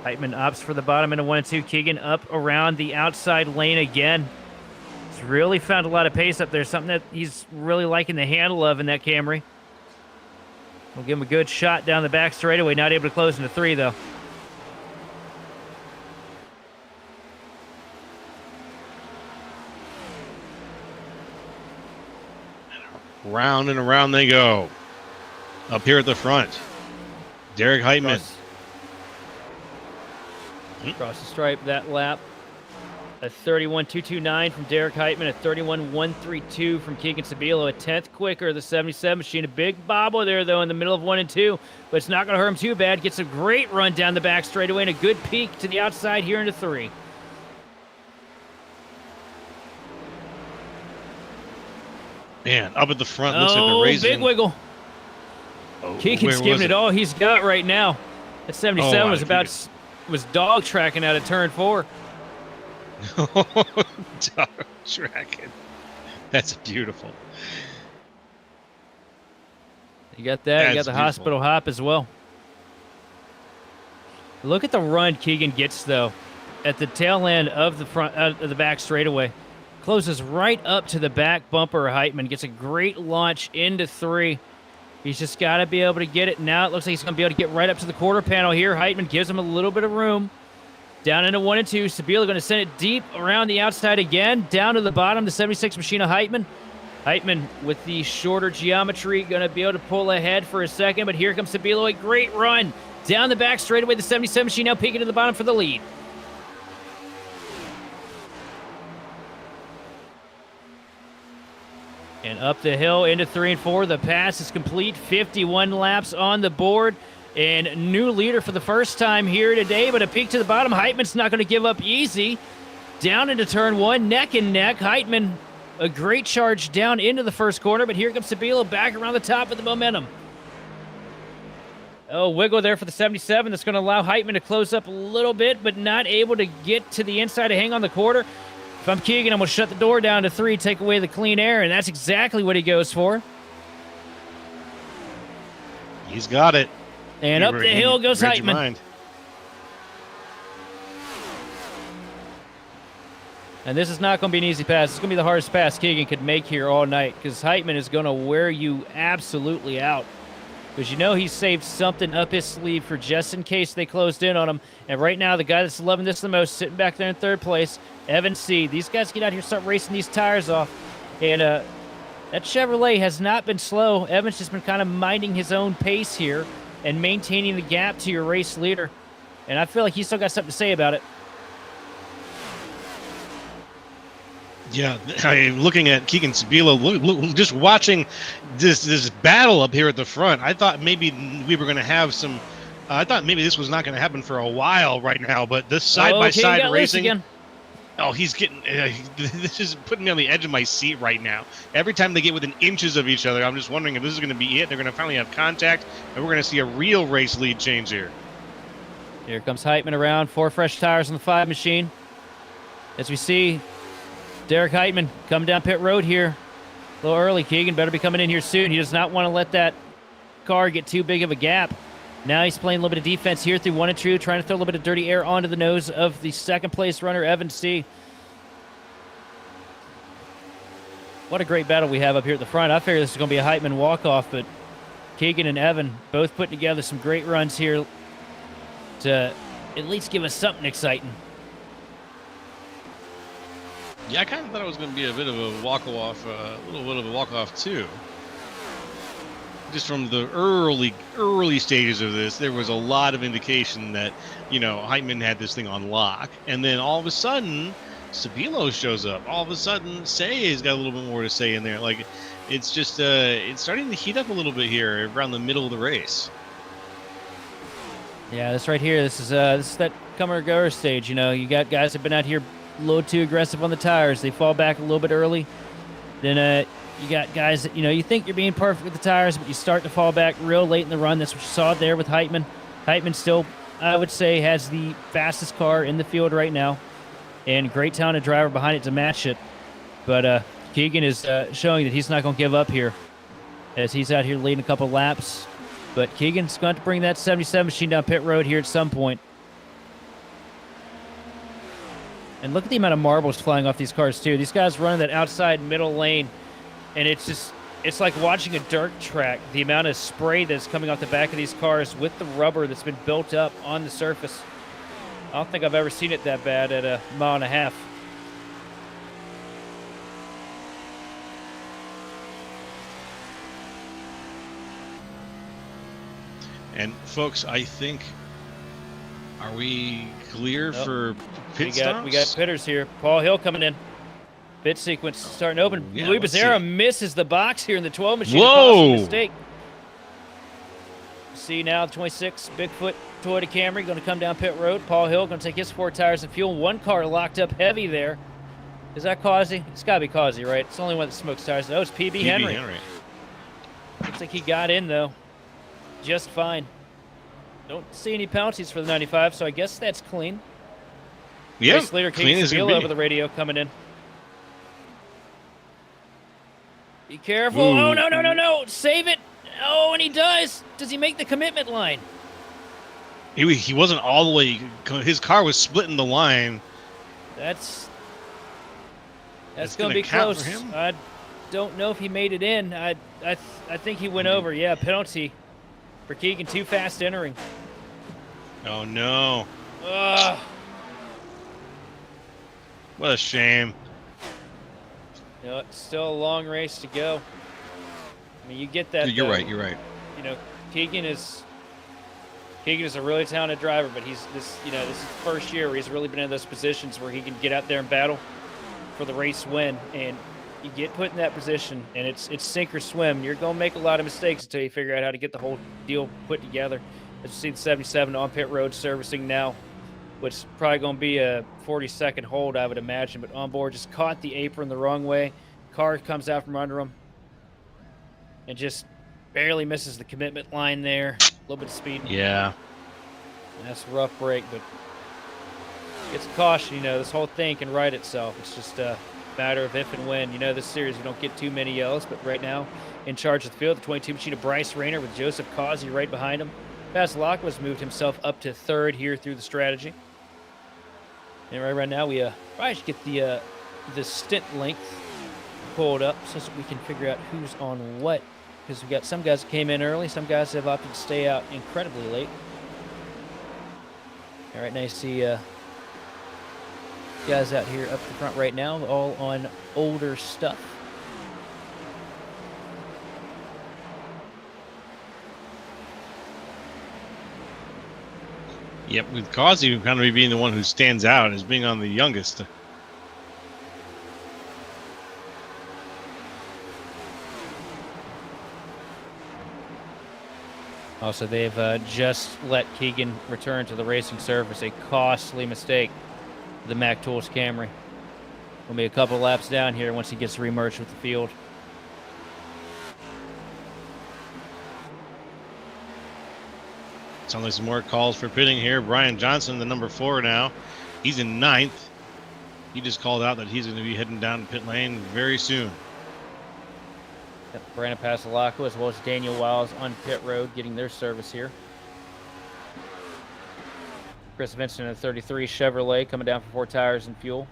Heitman opts for the bottom into 1 and 2. Keegan up around the outside lane again. He's really found a lot of pace up there, something that he's really liking the handle of in that Camry. We'll give him a good shot down the back straightaway. Not able to close into 3, though. Round and around they go. Up here at the front, Derek Heitman. Across the stripe that lap. A 31.229 from Derek Heitman, a 31.132 from Keegan Sabilo, a 10th quicker. The 77 machine, a big bobble there, though, in the middle of 1 and 2, but it's not going to hurt him too bad. Gets a great run down the back straightaway and a good peek to the outside here into 3. Man, up at the front, looks like they're raising. Big wiggle. Oh, Keegan's giving it all he's got right now. That 77 was dog tracking out of turn 4. Dog tracking. That's beautiful. You got that. You got the hospital hop as well. Look at the run Keegan gets, though, at the tail end of the front of the back straightaway. Closes right up to the back bumper of Heitman. Gets a great launch into 3. He's just got to be able to get it. Now it looks like he's going to be able to get right up to the quarter panel here. Heitman gives him a little bit of room. Down into 1 and 2. Sabilo going to send it deep around the outside again. Down to the bottom, the 76 machine of Heitman. Heitman with the shorter geometry going to be able to pull ahead for a second. But here comes Sabilo. A great run. Down the back straightaway, the 77 machine now peeking to the bottom for the lead. And up the hill into 3 and 4. The pass is complete. 51 laps on the board. And new leader for the first time here today. But a peek to the bottom. Heitman's not going to give up easy. Down into turn 1. Neck and neck. Heitman, a great charge down into the first corner. But here comes Sabilo back around the top with the momentum. Oh, wiggle there for the 77. That's going to allow Heitman to close up a little bit. But not able to get to the inside to hang on the quarter. If I'm Keegan, I'm going to shut the door down to 3, take away the clean air, and that's exactly what he goes for. He's got it. And up the hill goes Heitman. And this is not going to be an easy pass. It's going to be the hardest pass Keegan could make here all night because Heitman is going to wear you absolutely out. Because you know he's saved something up his sleeve for just in case they closed in on him. And right now, the guy that's loving this the most, sitting back there in 3rd place, Evan C. These guys get out here, start racing these tires off. And that Chevrolet has not been slow. Evan's just been kind of minding his own pace here and maintaining the gap to your race leader. And I feel like he's still got something to say about it. Yeah, looking at Keegan Sabilo, just watching this battle up here at the front, I thought maybe we were going to have some. I thought maybe this was not going to happen for a while right now, but this side-by-side racing. Oh, he's getting. This is putting me on the edge of my seat right now. Every time they get within inches of each other, I'm just wondering if this is going to be it. They're going to finally have contact, and we're going to see a real race lead change here. Here comes Heitman around, 4 fresh tires on the 5 machine. As we see, Derek Heitman coming down pit road here. A little early, Keegan. Better be coming in here soon. He does not want to let that car get too big of a gap. Now he's playing a little bit of defense here through 1 and 2, trying to throw a little bit of dirty air onto the nose of the 2nd place runner, Evan C. What a great battle we have up here at the front. I figure this is going to be a Heitman walk-off, but Keegan and Evan both putting together some great runs here to at least give us something exciting. Yeah, I kind of thought it was going to be a bit of a walk-off, a little bit of a walk-off too. Just from the early stages of this, there was a lot of indication that, Heitman had this thing on lock. And then all of a sudden, Sabilo shows up. All of a sudden, Say's got a little bit more to say in there. Like, it's just, it's starting to heat up a little bit here around the middle of the race. Yeah, this right here, this is that come or go stage. You got guys that have been out here a little too aggressive on the tires. They fall back a little bit early. Then you got guys that, you think you're being perfect with the tires, but you start to fall back real late in the run. That's what you saw there with Heitman. Heitman still, I would say, has the fastest car in the field right now. And great talented driver behind it to match it. But Keegan is showing that he's not going to give up here as he's out here leading a couple laps. But Keegan's going to bring that 77 machine down pit road here at some point. And look at the amount of marbles flying off these cars, too. These guys running that outside middle lane, and it's like watching a dirt track. The amount of spray that's coming off the back of these cars with the rubber that's been built up on the surface. I don't think I've ever seen it that bad at a 1.5 miles. And folks, I think, are we clear for pit stops? We got pitters here. Paul Hill coming in. Pit sequence starting to open. Yeah, Louis Becerra misses the box here in the 12 machine. Whoa! Mistake. See now, the 26 Bigfoot Toyota Camry going to come down pit road. Paul Hill going to take his 4 tires and fuel. One car locked up heavy there. Is that Causey? It's got to be Causey, right? It's the only one that smokes tires. No, it's PB Henry. Looks like he got in, though. Just fine. Don't see any penalties for the 95, so I guess that's clean. Yeah, Race leader Kate Sevilla over the radio coming in. Be careful. Ooh. Oh, no. Save it. Oh, and he does. Does he make the commitment line? He wasn't all the way. His car was splitting the line. That's going to be close. I don't know if he made it in. I think he went over. Yeah, penalty for Keegan. Too fast entering. Oh, no. Ugh. What a shame. You know, it's still a long race to go. I mean, you get that. You're right. You know, Keegan is a really talented driver, but this is the first year where he's really been in those positions where he can get out there and battle for the race win. And you get put in that position, and it's sink or swim. You're going to make a lot of mistakes until you figure out how to get the whole deal put together. As you see the 77 on pit road servicing now, which is probably going to be a 40-second hold, I would imagine. But on board just caught the apron the wrong way. Car comes out from under him and just barely misses the commitment line there. A little bit of speed. Yeah. That's a rough break, but it's caution. This whole thing can right itself. It's just a matter of if and when. This series, we don't get too many yellows, but right now, in charge of the field, the 22 machine of Bryce Rayner with Joseph Causey right behind him. Vasilakis moved himself up to third here through the strategy. And right now, we probably should get the stint length pulled up so that we can figure out who's on what. Because we got some guys that came in early, some guys have opted to stay out incredibly late. All right, now you see guys out here up the front right now, all on older stuff. Yep, with Causey kind of being the one who stands out as being on the youngest. Also, they've just let Keegan return to the racing surface. A costly mistake for the Mac Tools Camry. Will be a couple laps down here once he gets remerged with the field. Sounds like some more calls for pitting here. Brian Johnson, the number 4 now. He's in 9th. He just called out that he's going to be heading down pit lane very soon. Yep, Brandon Pasalaco as well as Daniel Wiles on pit road getting their service here. Chris Vincent in a 33 Chevrolet coming down for 4 tires and fuel.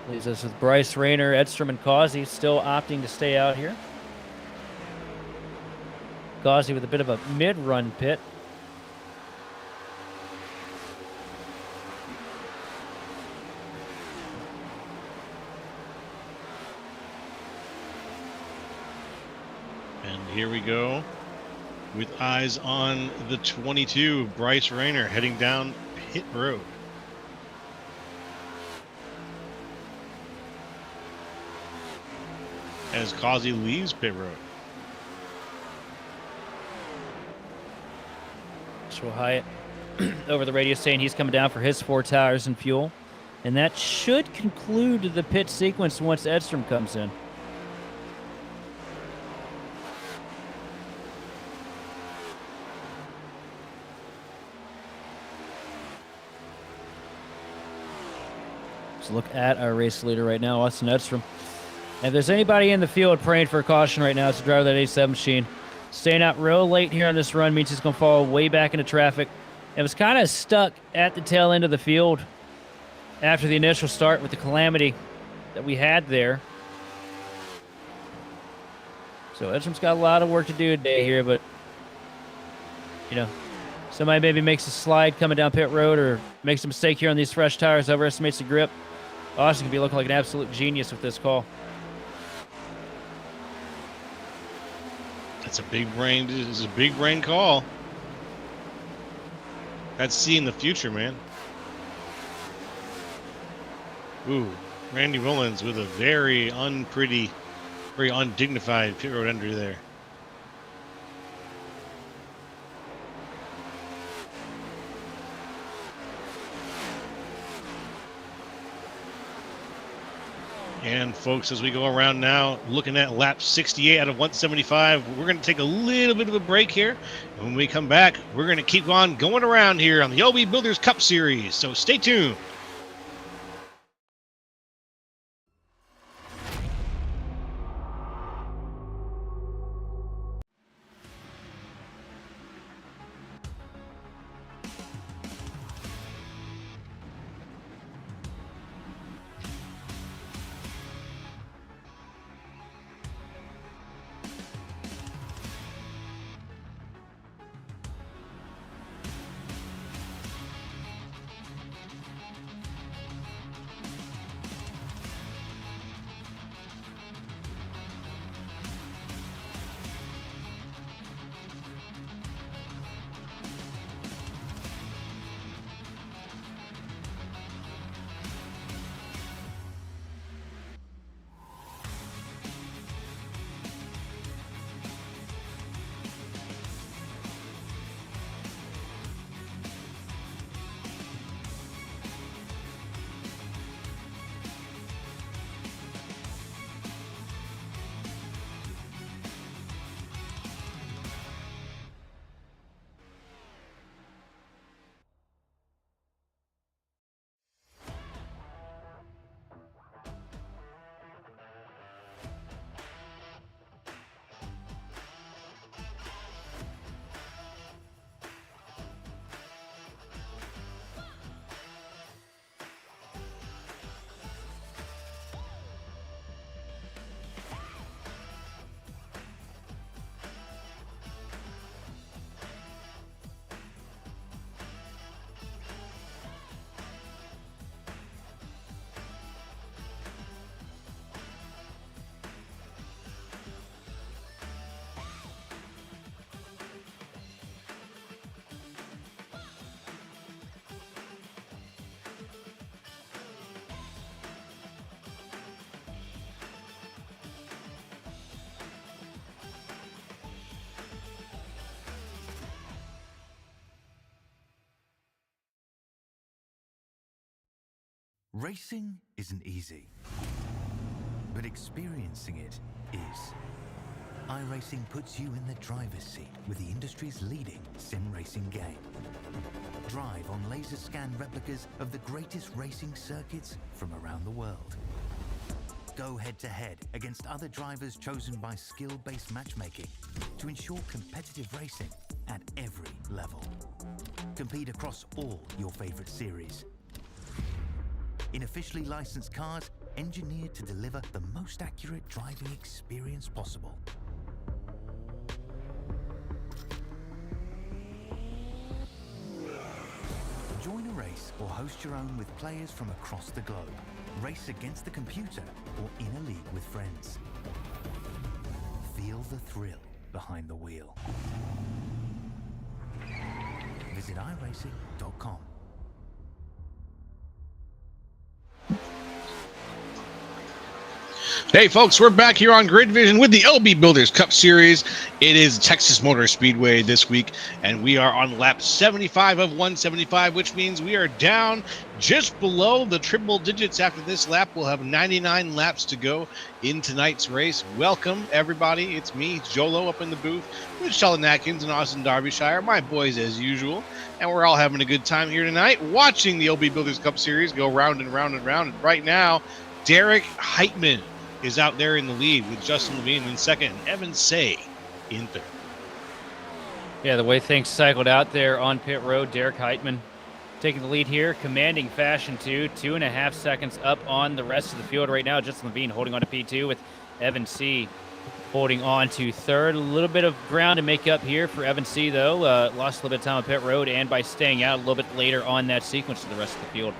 Leaves us with Bryce Rayner, Edstrom, and Causey still opting to stay out here. Causey with a bit of a mid-run pit. And here we go with eyes on the 22, Bryce Rayner heading down pit road. As Causey leaves pit road. Joshua Hyatt over the radio saying he's coming down for his 4 tires and fuel. And that should conclude the pit sequence once Edstrom comes in. Let's look at our race leader right now, Austin Edstrom. And if there's anybody in the field praying for a caution right now, it's the driver of that 87 machine. Staying out real late here on this run means he's going to fall way back into traffic. It was kind of stuck at the tail end of the field after the initial start with the calamity that we had there. So Edstrom's got a lot of work to do today here, but, you know, somebody maybe makes a slide coming down pit road or makes a mistake here on these fresh tires, overestimates the grip. Austin could be looking like an absolute genius with this call. That's a big brain. This is a big brain call. That's seeing the future, man. Ooh, Randy Mullins with a very unpretty, very undignified pit road entry there. And folks, as we go around now, looking at lap 68 out of 175, we're going to take a little bit of a break here. And when we come back, we're going to keep on going around here on the OB Builders Cup Series. So stay tuned. Racing isn't easy, but experiencing it is. iRacing puts you in the driver's seat with the industry's leading sim racing game. Drive on laser scan replicas of the greatest racing circuits from around the world. Go head-to-head against other drivers chosen by skill-based matchmaking to ensure competitive racing at every level. Compete across all your favorite series. In officially licensed cars, engineered to deliver the most accurate driving experience possible. Join a race or host your own with players from across the globe. Race against the computer or in a league with friends. Feel the thrill behind the wheel. Visit iRacing.com. Hey folks, we're back here on Grid Vision with the LB Builders Cup Series. It is Texas Motor Speedway this week, and we are on lap 75 of 175, which means we are down just below the triple digits after this lap. We'll have 99 laps to go in tonight's race. Welcome, everybody. It's me, Jolo, up in the booth with Sheldon Atkins and Austin Derbyshire, my boys as usual, and we're all having a good time here tonight watching the LB Builders Cup Series go round and round and round. And right now, Derek Heitman is out there in the lead with Justin Levine in second and Evan Say in third. Yeah, the way things cycled out there on pit road, Derek Heitman taking the lead here, commanding fashion too. 2.5 seconds up on the rest of the field right now. Justin Levine holding on to P2 with Evan C. holding on to third. A little bit of ground to make up here for Evan C. though. Lost a little bit of time on pit road and by staying out a little bit later on that sequence to the rest of the field.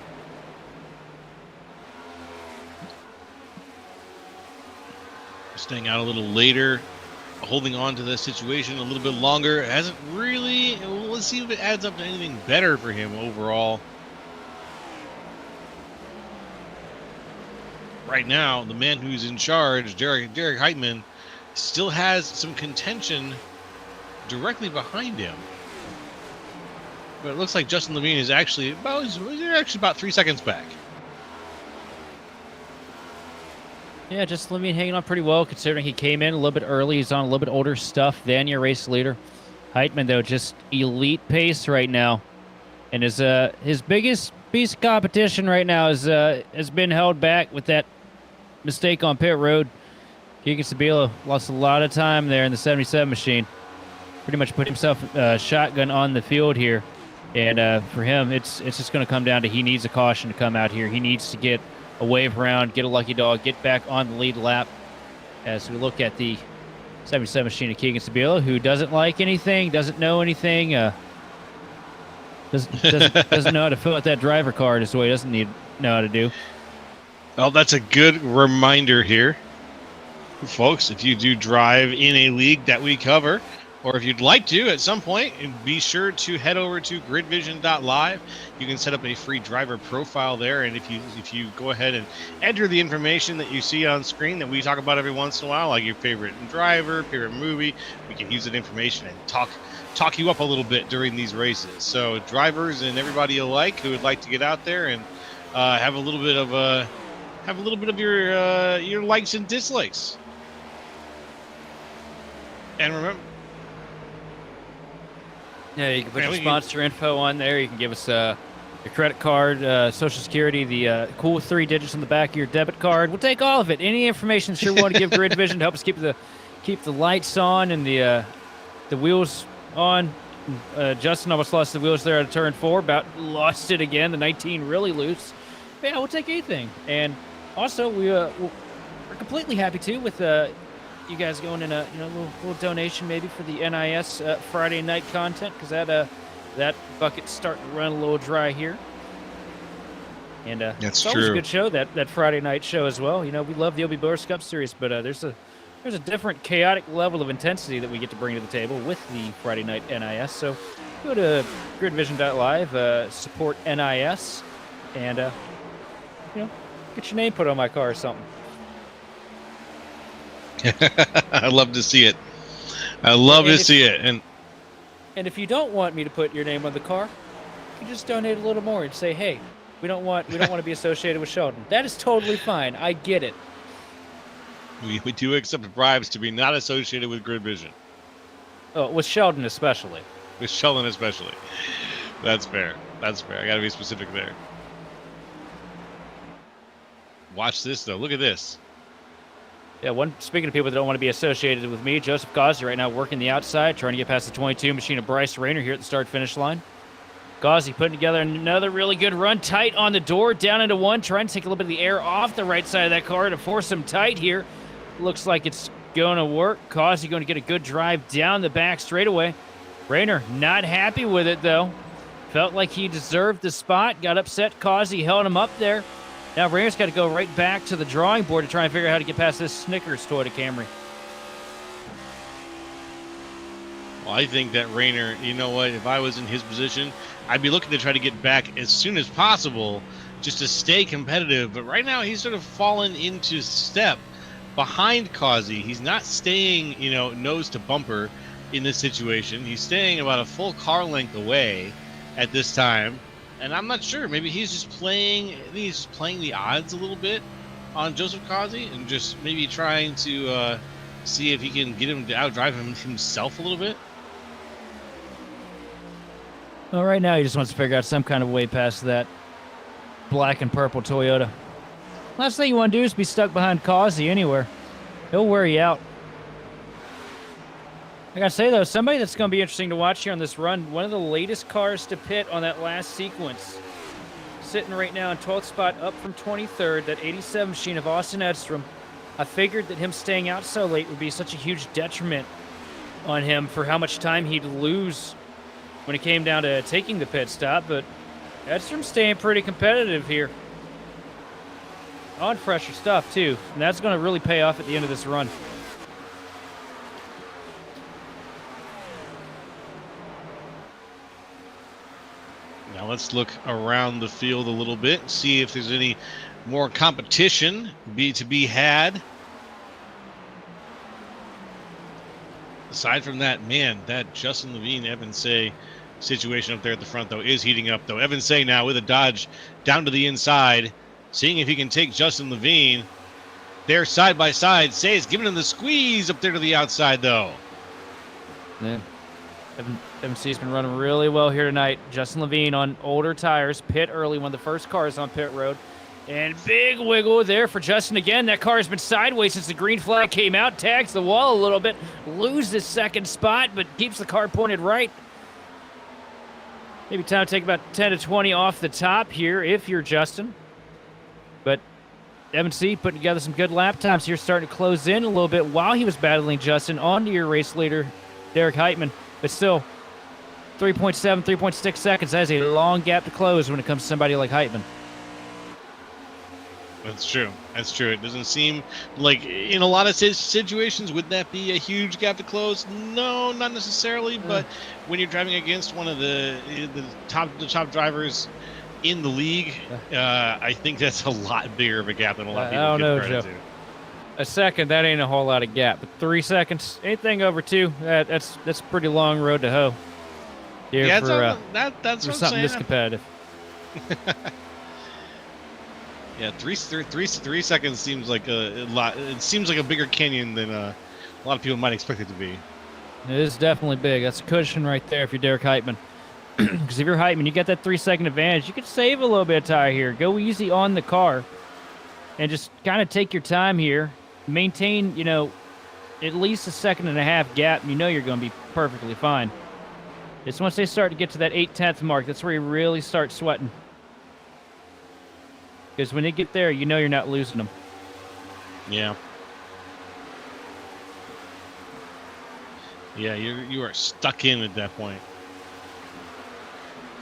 Staying out a little later, holding on to the situation a little bit longer. It hasn't really. Let's see if it adds up to anything better for him overall. Right now, the man who's in charge, Derek Heitman, still has some contention directly behind him. But it looks like Justin Levine is actually about 3 seconds back. Yeah, just Levine hanging on pretty well considering he came in a little bit early. He's on a little bit older stuff than your race leader. Heitman, though, just elite pace right now. And his biggest piece of competition right now has been held back with that mistake on pit road. Keegan Sabila lost a lot of time there in the 77 machine. Pretty much put himself shotgun on the field here. And for him, it's just going to come down to he needs a caution to come out here. He needs to get a wave around, get a lucky dog, get back on the lead lap as we look at the 77 machine of Keegan Sabila, who doesn't like anything, doesn't know anything, doesn't know how to fill out that driver card is what he doesn't know how to do. Well, that's a good reminder here, folks. If you do drive in a league that we cover, or if you'd like to at some point, be sure to head over to gridvision.live. You can set up a free driver profile there, and if you go ahead and enter the information that you see on screen that we talk about every once in a while, like your favorite driver, favorite movie, we can use that information and talk you up a little bit during these races. So drivers and everybody alike who would like to get out there and have a little bit of your likes and dislikes. And remember. Yeah, you can put your sponsor info on there. You can give us your credit card, Social Security, the cool 3 digits on the back of your debit card. We'll take all of it. Any information that you want to give Grid Vision to help us keep the lights on and the wheels on. Justin almost lost the wheels there at turn 4. About lost it again. The 19 really loose. But yeah, we'll take anything. And also, we're completely happy too with you guys going in a little donation maybe for the NIS Friday night content, because that bucket's starting to run a little dry here. And that's it's always true. A good show, that Friday night show as well. We love the OB Builders Cup series, but there's a different chaotic level of intensity that we get to bring to the table with the Friday night NIS. So go to gridvision.live, support NIS, and get your name put on my car or something. I love to see it. I love to see it. And if you don't want me to put your name on the car, you can just donate a little more and say, "Hey, we don't want to be associated with Sheldon." That is totally fine. I get it. we do accept bribes to be not associated with Grid Vision. Oh, with Sheldon especially. With Sheldon especially. That's fair. I got to be specific there. Watch this though. Look at this. Yeah, speaking of people that don't want to be associated with me, Joseph Gauzy right now working the outside, trying to get past the 22 machine of Bryce Rayner here at the start-finish line. Gauzy putting together another really good run, tight on the door, down into 1, trying to take a little bit of the air off the right side of that car to force him tight here. Looks like it's going to work. Gauzy going to get a good drive down the back straightaway. Rayner not happy with it, though. Felt like he deserved the spot, got upset. Gauzy held him up there. Now Rayner's got to go right back to the drawing board to try and figure out how to get past this Snickers Toyota Camry. Well, I think that Rayner, you know what, if I was in his position, I'd be looking to try to get back as soon as possible just to stay competitive. But right now he's sort of fallen into step behind Gauzy. He's not staying, nose to bumper in this situation. He's staying about a full car length away at this time. And I'm not sure. Maybe he's just playing the odds a little bit on Joseph Gauzy and just maybe trying to see if he can get him to outdrive him himself a little bit. Well, right now he just wants to figure out some kind of way past that black and purple Toyota. Last thing you want to do is be stuck behind Gauzy anywhere. He'll wear you out. I gotta say though, somebody that's gonna be interesting to watch here on this run, one of the latest cars to pit on that last sequence, sitting right now in 12th spot, up from 23rd, that 87 machine of Austin Edstrom. I figured that him staying out so late would be such a huge detriment on him for how much time he'd lose when it came down to taking the pit stop, but Edstrom's staying pretty competitive here. On fresher stuff too, and that's gonna really pay off at the end of this run. Now let's look around the field a little bit, see if there's any more competition to be had. Aside from that, man, that Justin Levine, Evan Say situation up there at the front, though, is heating up, though. Evan Say now with a dodge down to the inside, seeing if he can take Justin Levine. They're side by side. Say is giving him the squeeze up there to the outside, though. Yeah. Evan C's been running really well here tonight. Justin Levine on older tires, pit early, one of the first cars on pit road. And big wiggle there for Justin again. That car has been sideways since the green flag came out, tags the wall a little bit, loses second spot, but keeps the car pointed right. Maybe time to take about 10 to 20 off the top here if you're Justin. But Evan C putting together some good lap times here, starting to close in a little bit while he was battling Justin. On to your race leader, Derek Heitman. But still, 3.7, 3.6 seconds. That is a long gap to close when it comes to somebody like Heitman. That's true. That's true. It doesn't seem like in a lot of situations would that be a huge gap to close? No, not necessarily. But when you're driving against one of the top drivers in the league, I think that's a lot bigger of a gap than a lot of people give credit to. A second, that ain't a whole lot of gap. But 3 seconds, anything over 2, that's a pretty long road to hoe. Yeah, that's for something this competitive. Yeah, three seconds seems like a lot. It seems like a bigger canyon than a lot of people might expect it to be. It is definitely big. That's a cushion right there if you're Derek Heitman. Because if you're Heitman, you get that 3 second advantage. You could save a little bit of tire here. Go easy on the car, and just kind of take your time here. Maintain, at least a 1.5 second gap. You know you're going to be perfectly fine. It's once they start to get to that 0.8 mark, that's where you really start sweating. Because when they get there, you know you're not losing them. Yeah. Yeah, you are stuck in at that point.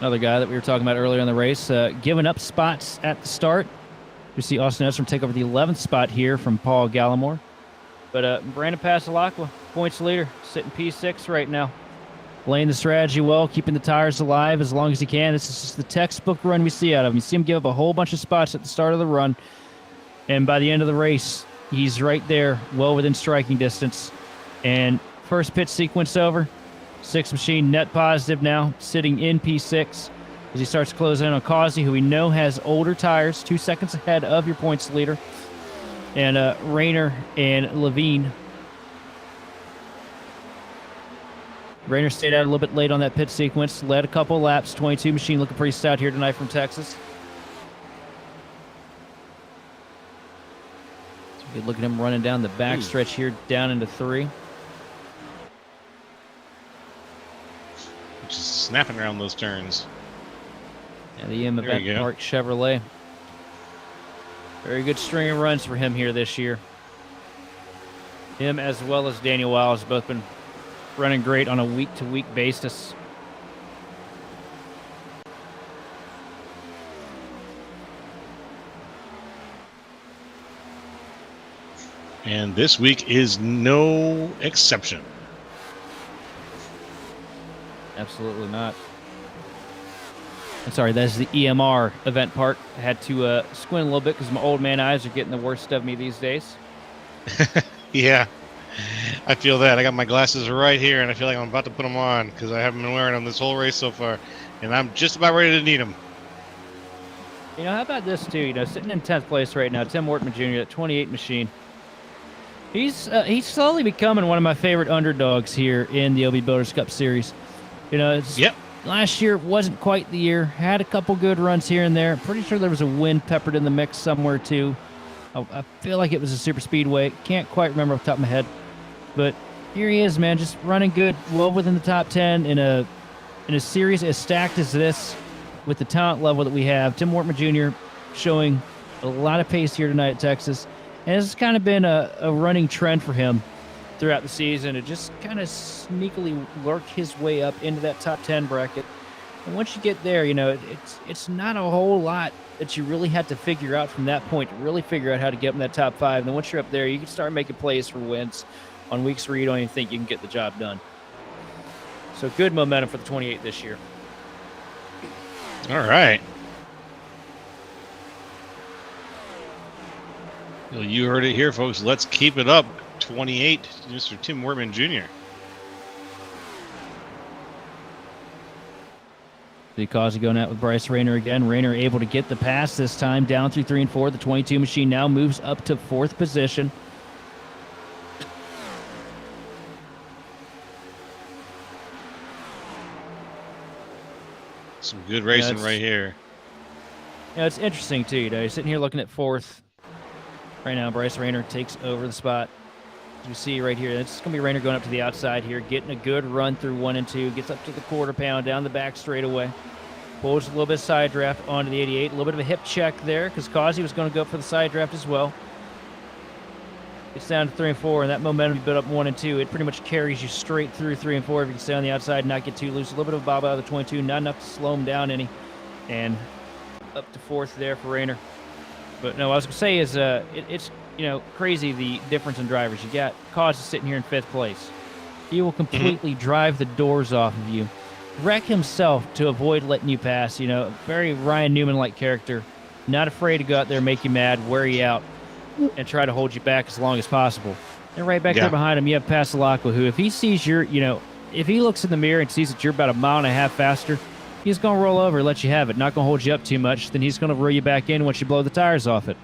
Another guy that we were talking about earlier in the race, giving up spots at the start. We see Austin Edstrom take over the 11th spot here from Paul Gallimore. But Brandon Pasalacqua, points leader, sitting P6 right now. Laying the strategy well, keeping the tires alive as long as he can. This is just the textbook run we see out of him. You see him give up a whole bunch of spots at the start of the run. And by the end of the race, he's right there, well within striking distance. And first pit sequence over. 6 machine net positive now, sitting in P6 as he starts closing in on Causey, who we know has older tires, 2 seconds ahead of your points leader. And Rayner and Levine. Rayner stayed out a little bit late on that pit sequence, led a couple laps. 22 machine looking pretty stout here tonight from Texas. So we look at him running down the back stretch here, down into 3. Just snapping around those turns. Yeah, the Event Park Chevrolet. Very good string of runs for him here this year. Him as well as Daniel Wiles have both been running great on a week-to-week basis. And this week is no exception. Absolutely not. I'm sorry, that's the EMR Event Park. I had to squint a little bit because my old man eyes are getting the worst of me these days. Yeah. I feel that. I got my glasses right here, and I feel like I'm about to put them on because I haven't been wearing them this whole race so far, and I'm just about ready to need them. How about this, too? Sitting in 10th place right now, Tim Wortman Jr., that 28 machine. He's slowly becoming one of my favorite underdogs here in the OB Builders Cup Series. Last year wasn't quite the year. Had a couple good runs here and there. Pretty sure there was a win peppered in the mix somewhere, too. I feel like it was a super speedway. Can't quite remember off the top of my head. But here he is, man, just running good, well within the top 10 in a series as stacked as this, with the talent level that we have. Tim Wortman Jr. showing a lot of pace here tonight at Texas, and it's kind of been a running trend for him throughout the season to just kind of sneakily lurk his way up into that top 10 bracket. And once you get there, it's not a whole lot that you really had to figure out from that point to really figure out how to get up in that top 5. And then once you're up there, you can start making plays for wins on weeks where you don't even think you can get the job done. So good momentum for the 28 this year. All right. Well, you heard it here, folks. Let's keep it up. 28, Mr. Tim Wortman Jr. The Causey going out with Bryce Rayner again. Rayner able to get the pass this time down through 3 and 4. The 22 machine now moves up to 4th position. Some good racing right here. Yeah, it's interesting too. You're sitting here looking at 4th. Right now, Bryce Rayner takes over the spot. As you see right here, it's going to be Rayner going up to the outside here, getting a good run through 1 and 2, gets up to the quarter pound, down the back straightaway. Pulls a little bit of side draft onto the 88. A little bit of a hip check there because Causey was going to go up for the side draft as well. Gets down to 3 and 4, and that momentum you built up 1 and 2, it pretty much carries you straight through 3 and 4 if you can stay on the outside and not get too loose. A little bit of a bob out of the 22, not enough to slow him down any. And up to 4th there for Rayner. But no, what I was going to say is it's crazy the difference in drivers. You got Causey sitting here in 5th place. He will completely drive the doors off of you, wreck himself to avoid letting you pass. Very Ryan Newman-like character, not afraid to go out there, make you mad, wear you out, and try to hold you back as long as possible. And right back there behind him, you have Passalacqua, who if he sees if he looks in the mirror and sees that you're about 1.5 miles faster, he's going to roll over and let you have it, not going to hold you up too much. Then he's going to reel you back in once you blow the tires off it.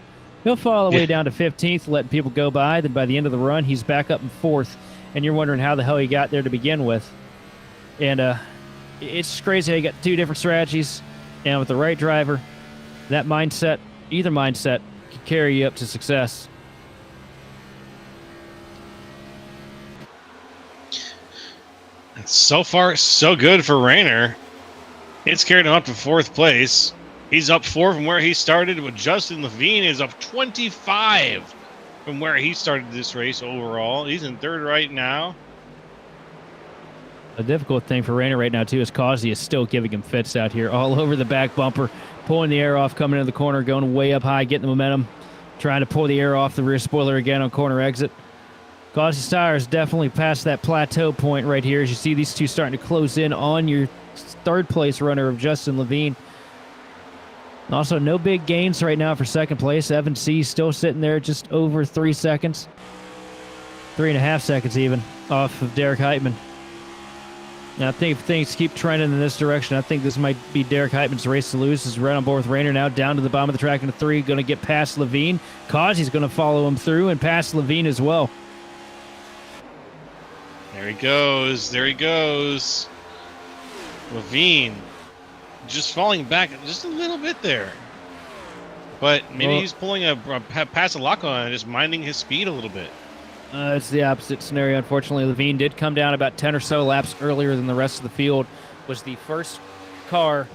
He'll fall all the way down to 15th, letting people go by. Then by the end of the run, he's back up in 4th, and you're wondering how the hell he got there to begin with. And it's just crazy how you got 2 different strategies, and with the right driver, that mindset, either mindset, can carry you up to success. So far, so good for Rayner. It's carried him up to 4th place. He's up 4 from where he started, but Justin Levine is up 25 from where he started this race overall. He's in 3rd right now. The difficult thing for Rayner right now, too, is Causey is still giving him fits out here, all over the back bumper, pulling the air off, coming into the corner, going way up high, getting the momentum, trying to pull the air off the rear spoiler again on corner exit. Causey's tires definitely past that plateau point right here, as you see these two starting to close in on your 3rd place runner of Justin Levine. Also, no big gains right now for 2nd place. Evan C. still sitting there just over 3 seconds. 3.5 seconds even off of Derek Heitman. Now, I think if things keep trending in this direction, I think this might be Derek Heitman's race to lose. He's right on board with Rayner now, down to the bottom of the track into 3, going to get past Levine. Causey's going to follow him through and pass Levine as well. There he goes. There he goes. Levine just falling back just a little bit there. But maybe he's pulling a Passalacqua and just minding his speed a little bit. It's the opposite scenario. Unfortunately, Levine did come down about 10 or so laps earlier than the rest of the field. Was the first car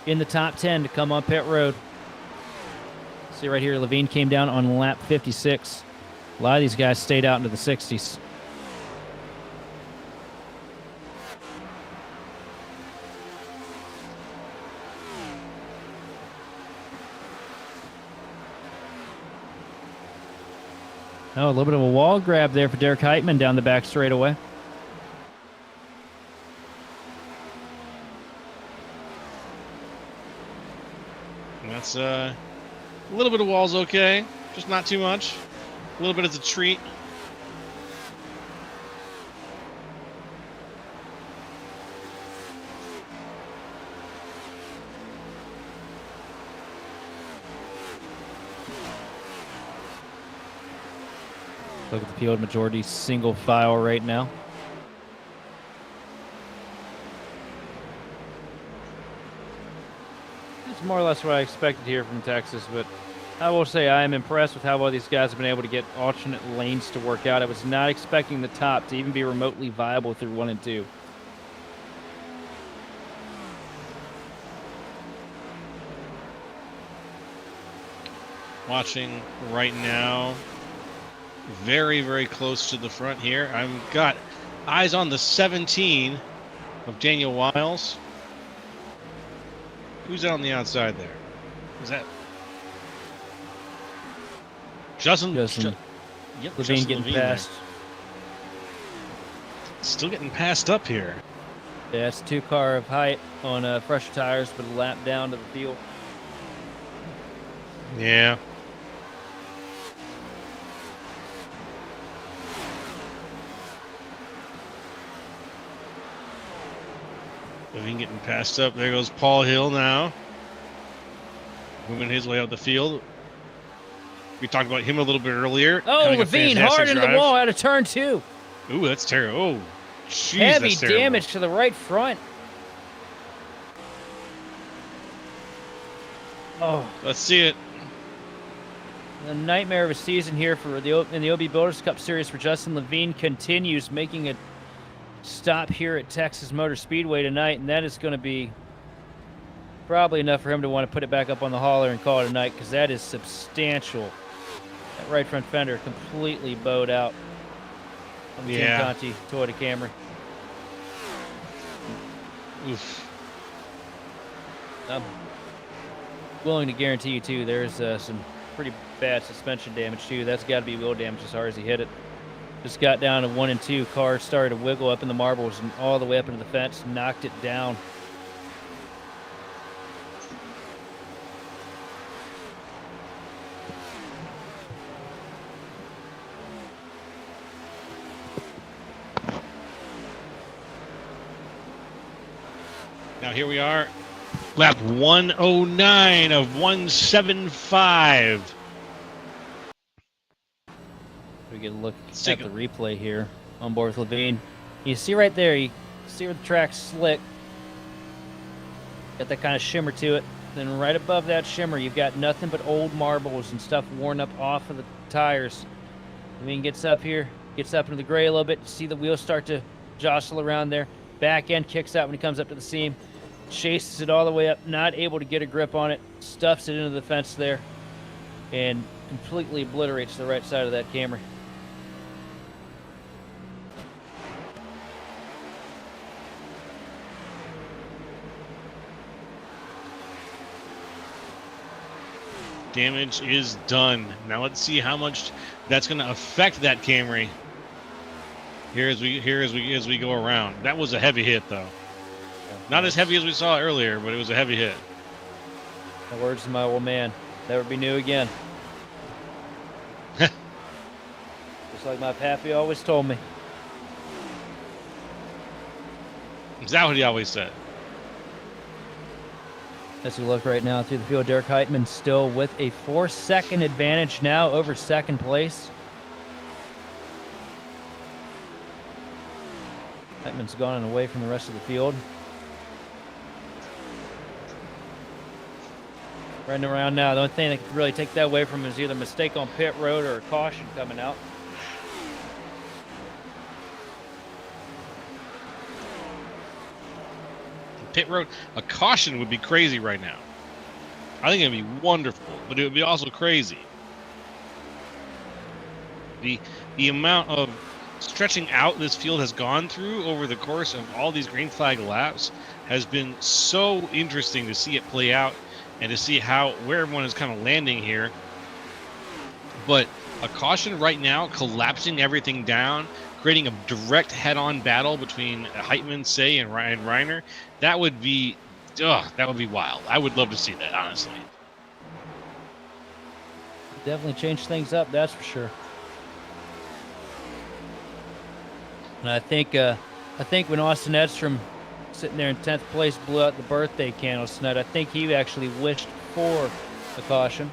in the top 10 to come on pit road. See right here, Levine came down on lap 56. A lot of these guys stayed out into the 60s. Oh, a little bit of a wall grab there for Derek Heitman down the back straightaway. That's a little bit of wall's okay, just not too much. A little bit as a treat. Look at the field majority single file right now. It's more or less what I expected here from Texas, but I will say I am impressed with how well these guys have been able to get alternate lanes to work out. I was not expecting the top to even be remotely viable through 1 and 2. Watching right now, very, very close to the front here. I've got eyes on the 17 of Daniel Wiles. Who's on the outside there? Is that Justin? Yep, Justin Levine getting Levine past. there. Still getting passed up here. Yeah, it's 2 car of height on fresher tires, but a lap down to the field. Yeah. Levine getting passed up. There goes Paul Hill now. Moving his way out the field. We talked about him a little bit earlier. Oh, Levine hard into the wall out of turn 2. Ooh, that's terrible. Oh, jeez, Heavy that's terrible. damage to the right front. Oh, Let's see it. the nightmare of a season here for in the OB Builders Cup Series for Justin Levine continues, making a stop here at Texas Motor Speedway tonight, and that is going to be probably enough for him to want to put it back up on the hauler and call it a night, because that is substantial. That right front fender completely bowed out on the Team Conti Toyota Camry. Oof. I'm willing to guarantee you, too, there's some pretty bad suspension damage, too. That's got to be wheel damage as hard as he hit it. Just got down to 1 and 2. Car started to wiggle up in the marbles and all the way up into the fence, knocked it down. Now here we are, lap 109 of 175. We get a look at the replay here on board with Levine. You see right there, you see where the track's slick. Got that kind of shimmer to it. Then right above that shimmer, you've got nothing but old marbles and stuff worn up off of the tires. Levine gets up here, gets up into the gray a little bit. You see the wheels start to jostle around there. Back end kicks out when he comes up to the seam. Chases it all the way up, not able to get a grip on it. Stuffs it into the fence there. And completely obliterates the right side of that Camry. Damage is done. Now let's see how much that's going to affect that Camry. Here as we go around. That was a heavy hit though. Not as heavy as we saw earlier, but it was a heavy hit. The words of my old man, never be new again. Just like my pappy always told me. Is that what he always said? As we look right now through the field, Derek Heitman still with a 4-second advantage now over second place. Heitman's gone and away from the rest of the field. Running around now. The only thing that could really take that away from him is either a mistake on pit road or a caution coming out. Pit road, a caution would be crazy right now. I think it'd be wonderful, but it would be also crazy. The amount of stretching out this field has gone through over the course of all these green flag laps has been so interesting to see it play out and to see where everyone is kind of landing here. But a caution right now, collapsing everything down, creating a direct head-on battle between Heitman, Say, and Ryan Reiner, that would be wild. I would love to see that, honestly. Definitely change things up, that's for sure. And I think when Austin Edstrom, sitting there in 10th place, blew out the birthday candles tonight, I think he actually wished for a caution.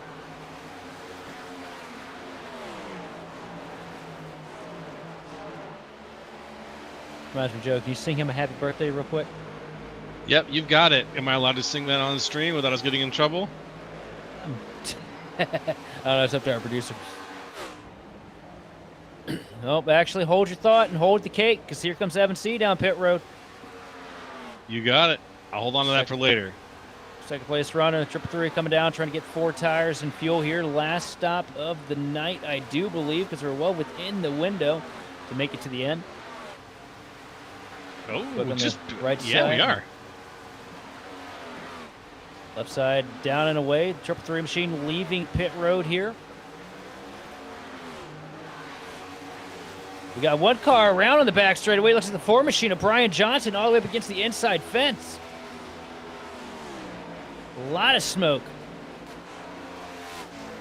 Reminds me, Joe, can you sing him a happy birthday real quick? Yep, you've got it. Am I allowed to sing that on the stream without us getting in trouble? I don't know, it's up to our producer. Nope, actually hold your thought and hold the cake, because here comes Evan C. down pit road. You got it. I'll hold on to that for later. Second place runner, Triple Three coming down, trying to get 4 tires and fuel here. Last stop of the night, I do believe, because we're well within the window to make it to the end. Oh, just right side. Yeah, we are. Left side down and away. Triple Three machine leaving pit road here. We got one car around on the back straightaway. Looks like the 4 machine of Brian Johnson all the way up against the inside fence. A lot of smoke.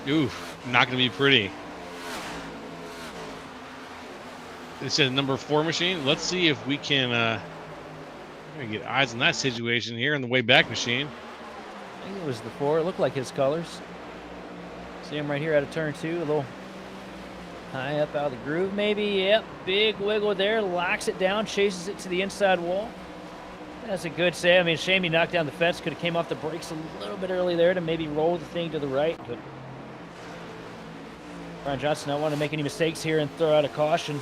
Oof, not going to be pretty. It said number 4 machine. Let's see if we can get eyes on that situation here in the way back machine. I think it was the 4. It looked like his colors. See him right here out of turn 2. A little high up out of the groove, maybe. Yep, big wiggle there. Locks it down, chases it to the inside wall. That's a good save. I mean, shame he knocked down the fence. Could have came off the brakes a little bit early there to maybe roll the thing to the right. But Brian Johnson not want to make any mistakes here and throw out a caution.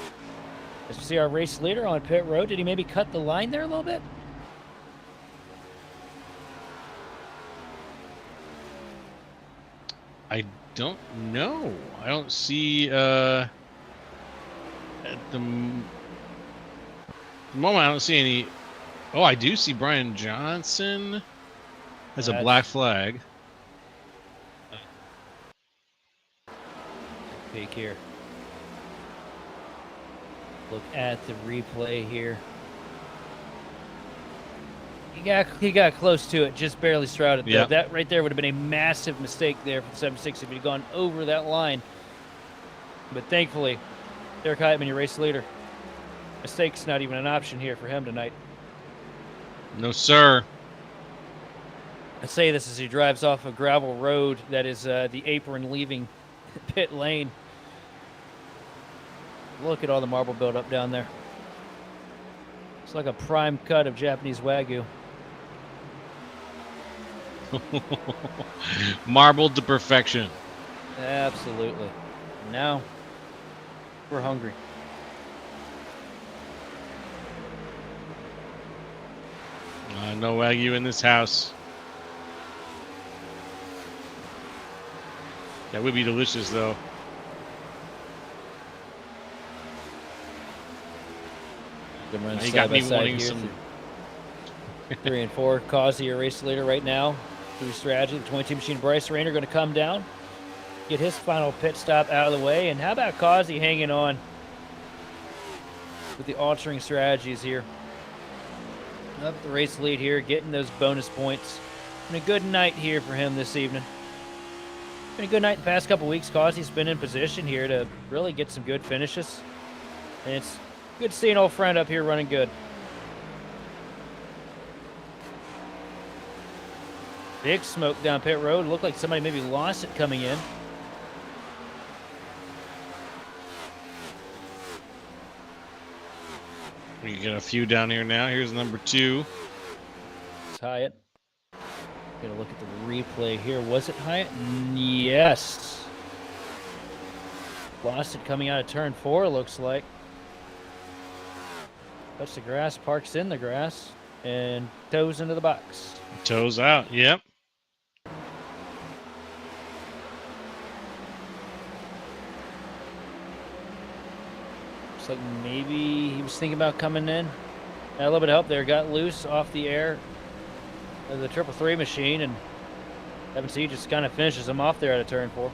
As we see our race leader on pit road, did he maybe cut the line there a little bit? I don't know. I don't see at the moment. I don't see any. Oh, I do see Brian Johnson has a black flag. Peek here. Look at the replay here. He got close to it, just barely shrouded. Yeah. That right there would have been a massive mistake there for the 76 if he'd gone over that line. But thankfully, Derek Heitman, your race leader, mistake's not even an option here for him tonight. No, sir. I say this as he drives off a gravel road that is the apron leaving pit lane. Look at all the marble buildup down there. It's like a prime cut of Japanese Wagyu. Marbled to perfection. Absolutely. Now, we're hungry. No Wagyu in this house. That would be delicious, though. You got me wanting some. 3 and 4, Causey, your race leader right now. Through strategy, the 22 machine Bryce Rayner going to come down, get his final pit stop out of the way. And how about Causey hanging on with the altering strategies here? Up at the race lead here, getting those bonus points. Been a good night here for him this evening. Been a good night the past couple weeks. Causey's been in position here to really get some good finishes. And it's good to see an old friend up here running good. Big smoke down pit road. Looked like somebody maybe lost it coming in. We got a few down here now. Here's number 2. It's Hyatt. Gonna look at the replay here. Was it Hyatt? Yes. Lost it coming out of turn 4, looks like. Touch the grass, parks in the grass, and toes into the box. Toes out. Yep. Looks like maybe he was thinking about coming in. Had a little bit of help there. Got loose off the air of the 333 machine, and Evan C just kind of finishes him off there out of turn 4.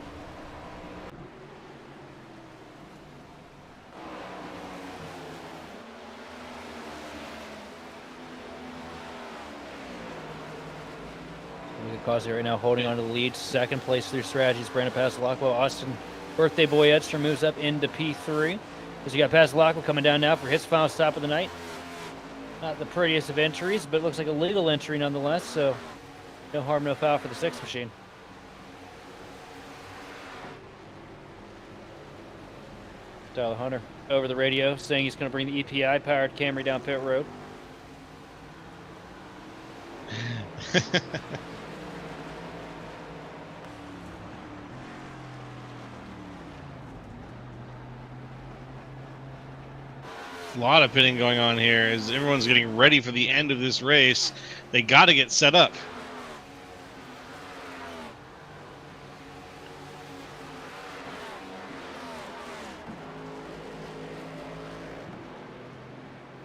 Causey right now holding on to the lead. Second place through strategies, Brandon Pasalacqua. Austin Birthday Boy Edstrom moves up into P3. As you got Pasalacqua coming down now for his final stop of the night. Not the prettiest of entries, but it looks like a legal entry nonetheless, so no harm, no foul for the 6 machine. Tyler Hunter over the radio saying he's going to bring the EPI-powered Camry down pit road. A lot of pitting going on here as everyone's getting ready for the end of this race. They got to get set up.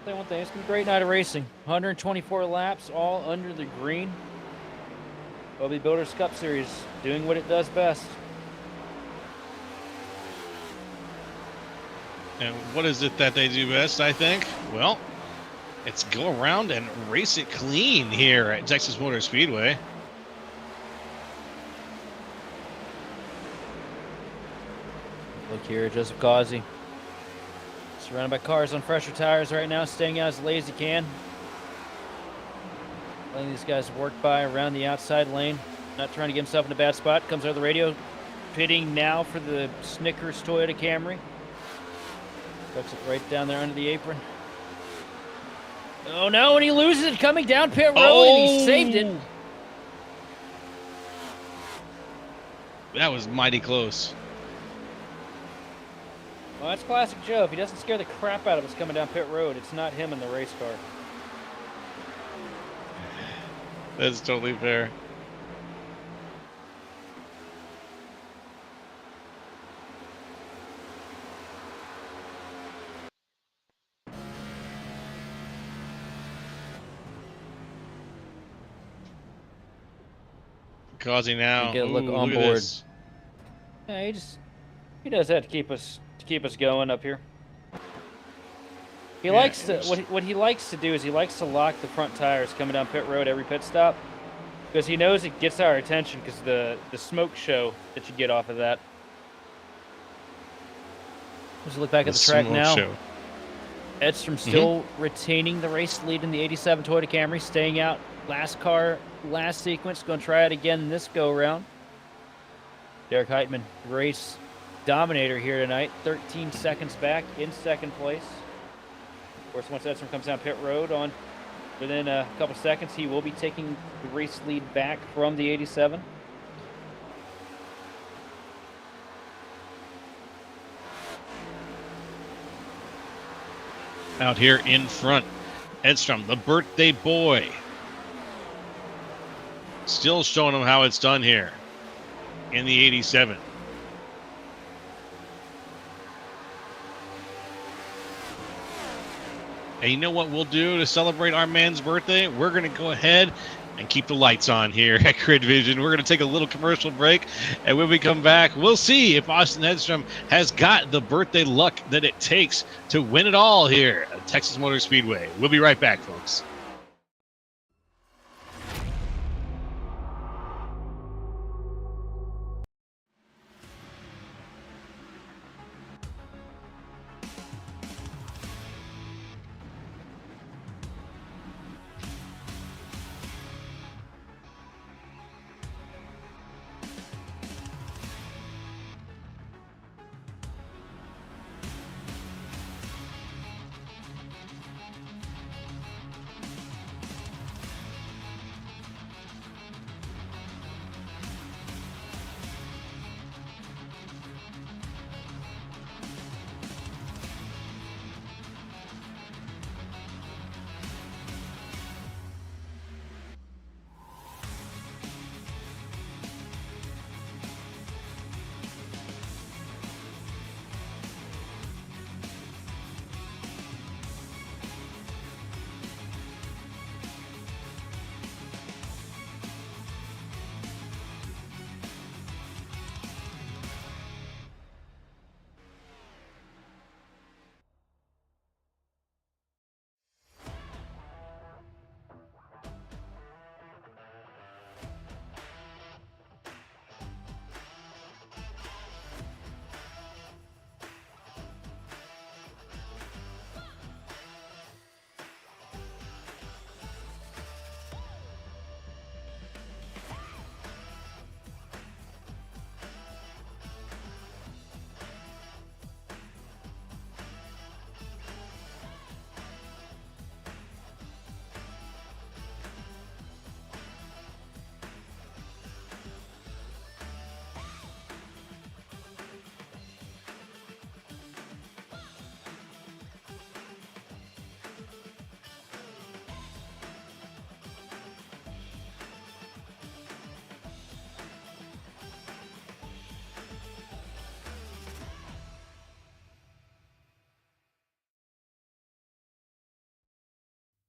Say one thing, it's been a great night of racing. 124 laps, all under the green. OB Builders Cup Series doing what it does best. And what is it that they do best, I think? Well, it's go around and race it clean here at Texas Motor Speedway. Look here, Joseph Causey. Surrounded by cars on fresher tires right now, staying out as late as he can. Letting these guys work by around the outside lane. Not trying to get himself in a bad spot. Comes out of the radio. Pitting now for the Snickers Toyota Camry. Tucks it right down there under the apron. Oh no, and he loses it coming down pit road, and he saved it. That was mighty close. Well, that's classic Joe. If he doesn't scare the crap out of us coming down pit road, it's not him in the race car. That's totally fair. Causing now. Get a look on at board. this. Yeah, he does have to keep us going up here. He likes to what he likes to do is he likes to lock the front tires coming down pit road every pit stop because he knows it gets our attention because the smoke show that you get off of that. Let's look back at the track now. Show. Edstrom still retaining the race lead in the 87 Toyota Camry, staying out last car, last sequence. Going to try it again this go-around. Derek Heitman, race dominator here tonight. 13 seconds back in second place. Of course, once Edstrom comes down pit road within a couple seconds, he will be taking the race lead back from the 87. Out here in front, Edstrom, the birthday boy. Still showing him how it's done here in the 87. And you know what we'll do to celebrate our man's birthday? We're going to go ahead and keep the lights on here at Grid Vision. We're going to take a little commercial break, and when we come back, we'll see if Austin Edstrom has got the birthday luck that it takes to win it all here at Texas Motor Speedway. We'll be right back, folks.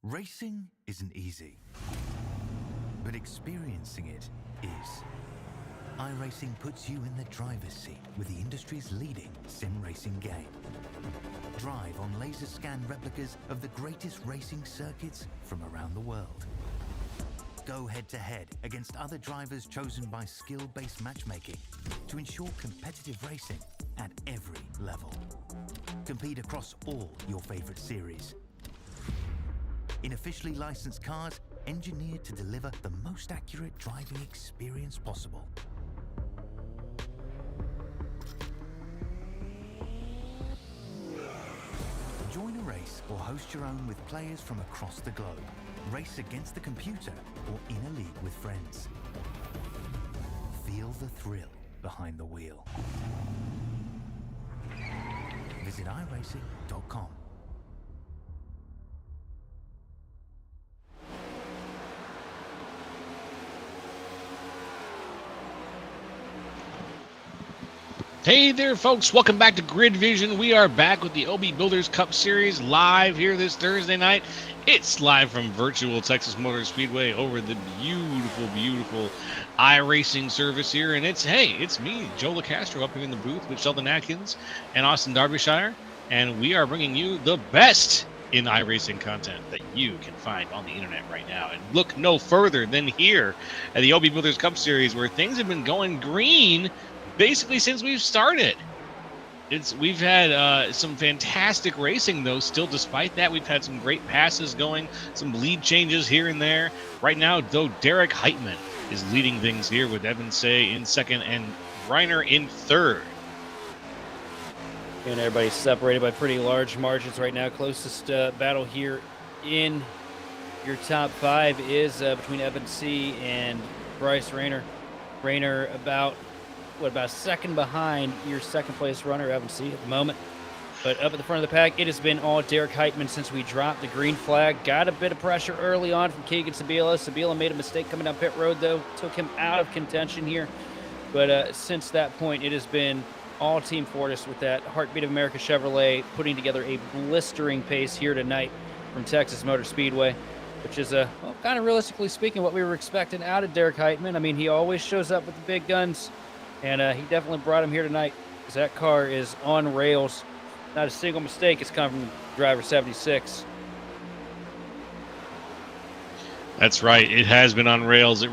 Racing isn't easy, but experiencing it is. iRacing puts you in the driver's seat with the industry's leading sim racing game. Drive on laser scan replicas of the greatest racing circuits from around the world. Go head-to-head against other drivers chosen by skill-based matchmaking to ensure competitive racing at every level. Compete across all your favorite series. In officially licensed cars, engineered to deliver the most accurate driving experience possible. Join a race or host your own with players from across the globe. Race against the computer or in a league with friends. Feel the thrill behind the wheel. Visit iRacing.com. Hey there, folks. Welcome back to Grid Vision. We are back with the OB Builders Cup Series live here this Thursday night. It's live from virtual Texas Motor Speedway over the beautiful, beautiful iRacing service here. And it's me, Joe LaCastro, up here in the booth with Sheldon Atkins and Austin Derbyshire. And we are bringing you the best in iRacing content that you can find on the internet right now. And look no further than here at the OB Builders Cup Series, where things have been going green basically since we've started. We've had some fantastic racing, though. Still, despite that, we've had some great passes going, some lead changes here and there. Right now, though, Derek Heitman is leading things here with Evan Say in second and Reiner in third. And everybody's separated by pretty large margins right now. Closest battle here in your top five is between Evan C. and Bryce Reiner. Reiner about a second behind your second place runner, Evan C. at the moment. But up at the front of the pack, it has been all Derek Heitman since we dropped the green flag. Got a bit of pressure early on from Keegan Sabila. Sabila made a mistake coming down pit road, though. Took him out of contention here. But since that point, it has been all Team Fortis with that Heartbeat of America Chevrolet putting together a blistering pace here tonight from Texas Motor Speedway, which is, kind of realistically speaking, what we were expecting out of Derek Heitman. I mean, he always shows up with the big guns. And he definitely brought him here tonight because that car is on rails. Not a single mistake has come from driver 76. That's right. It has been on rails.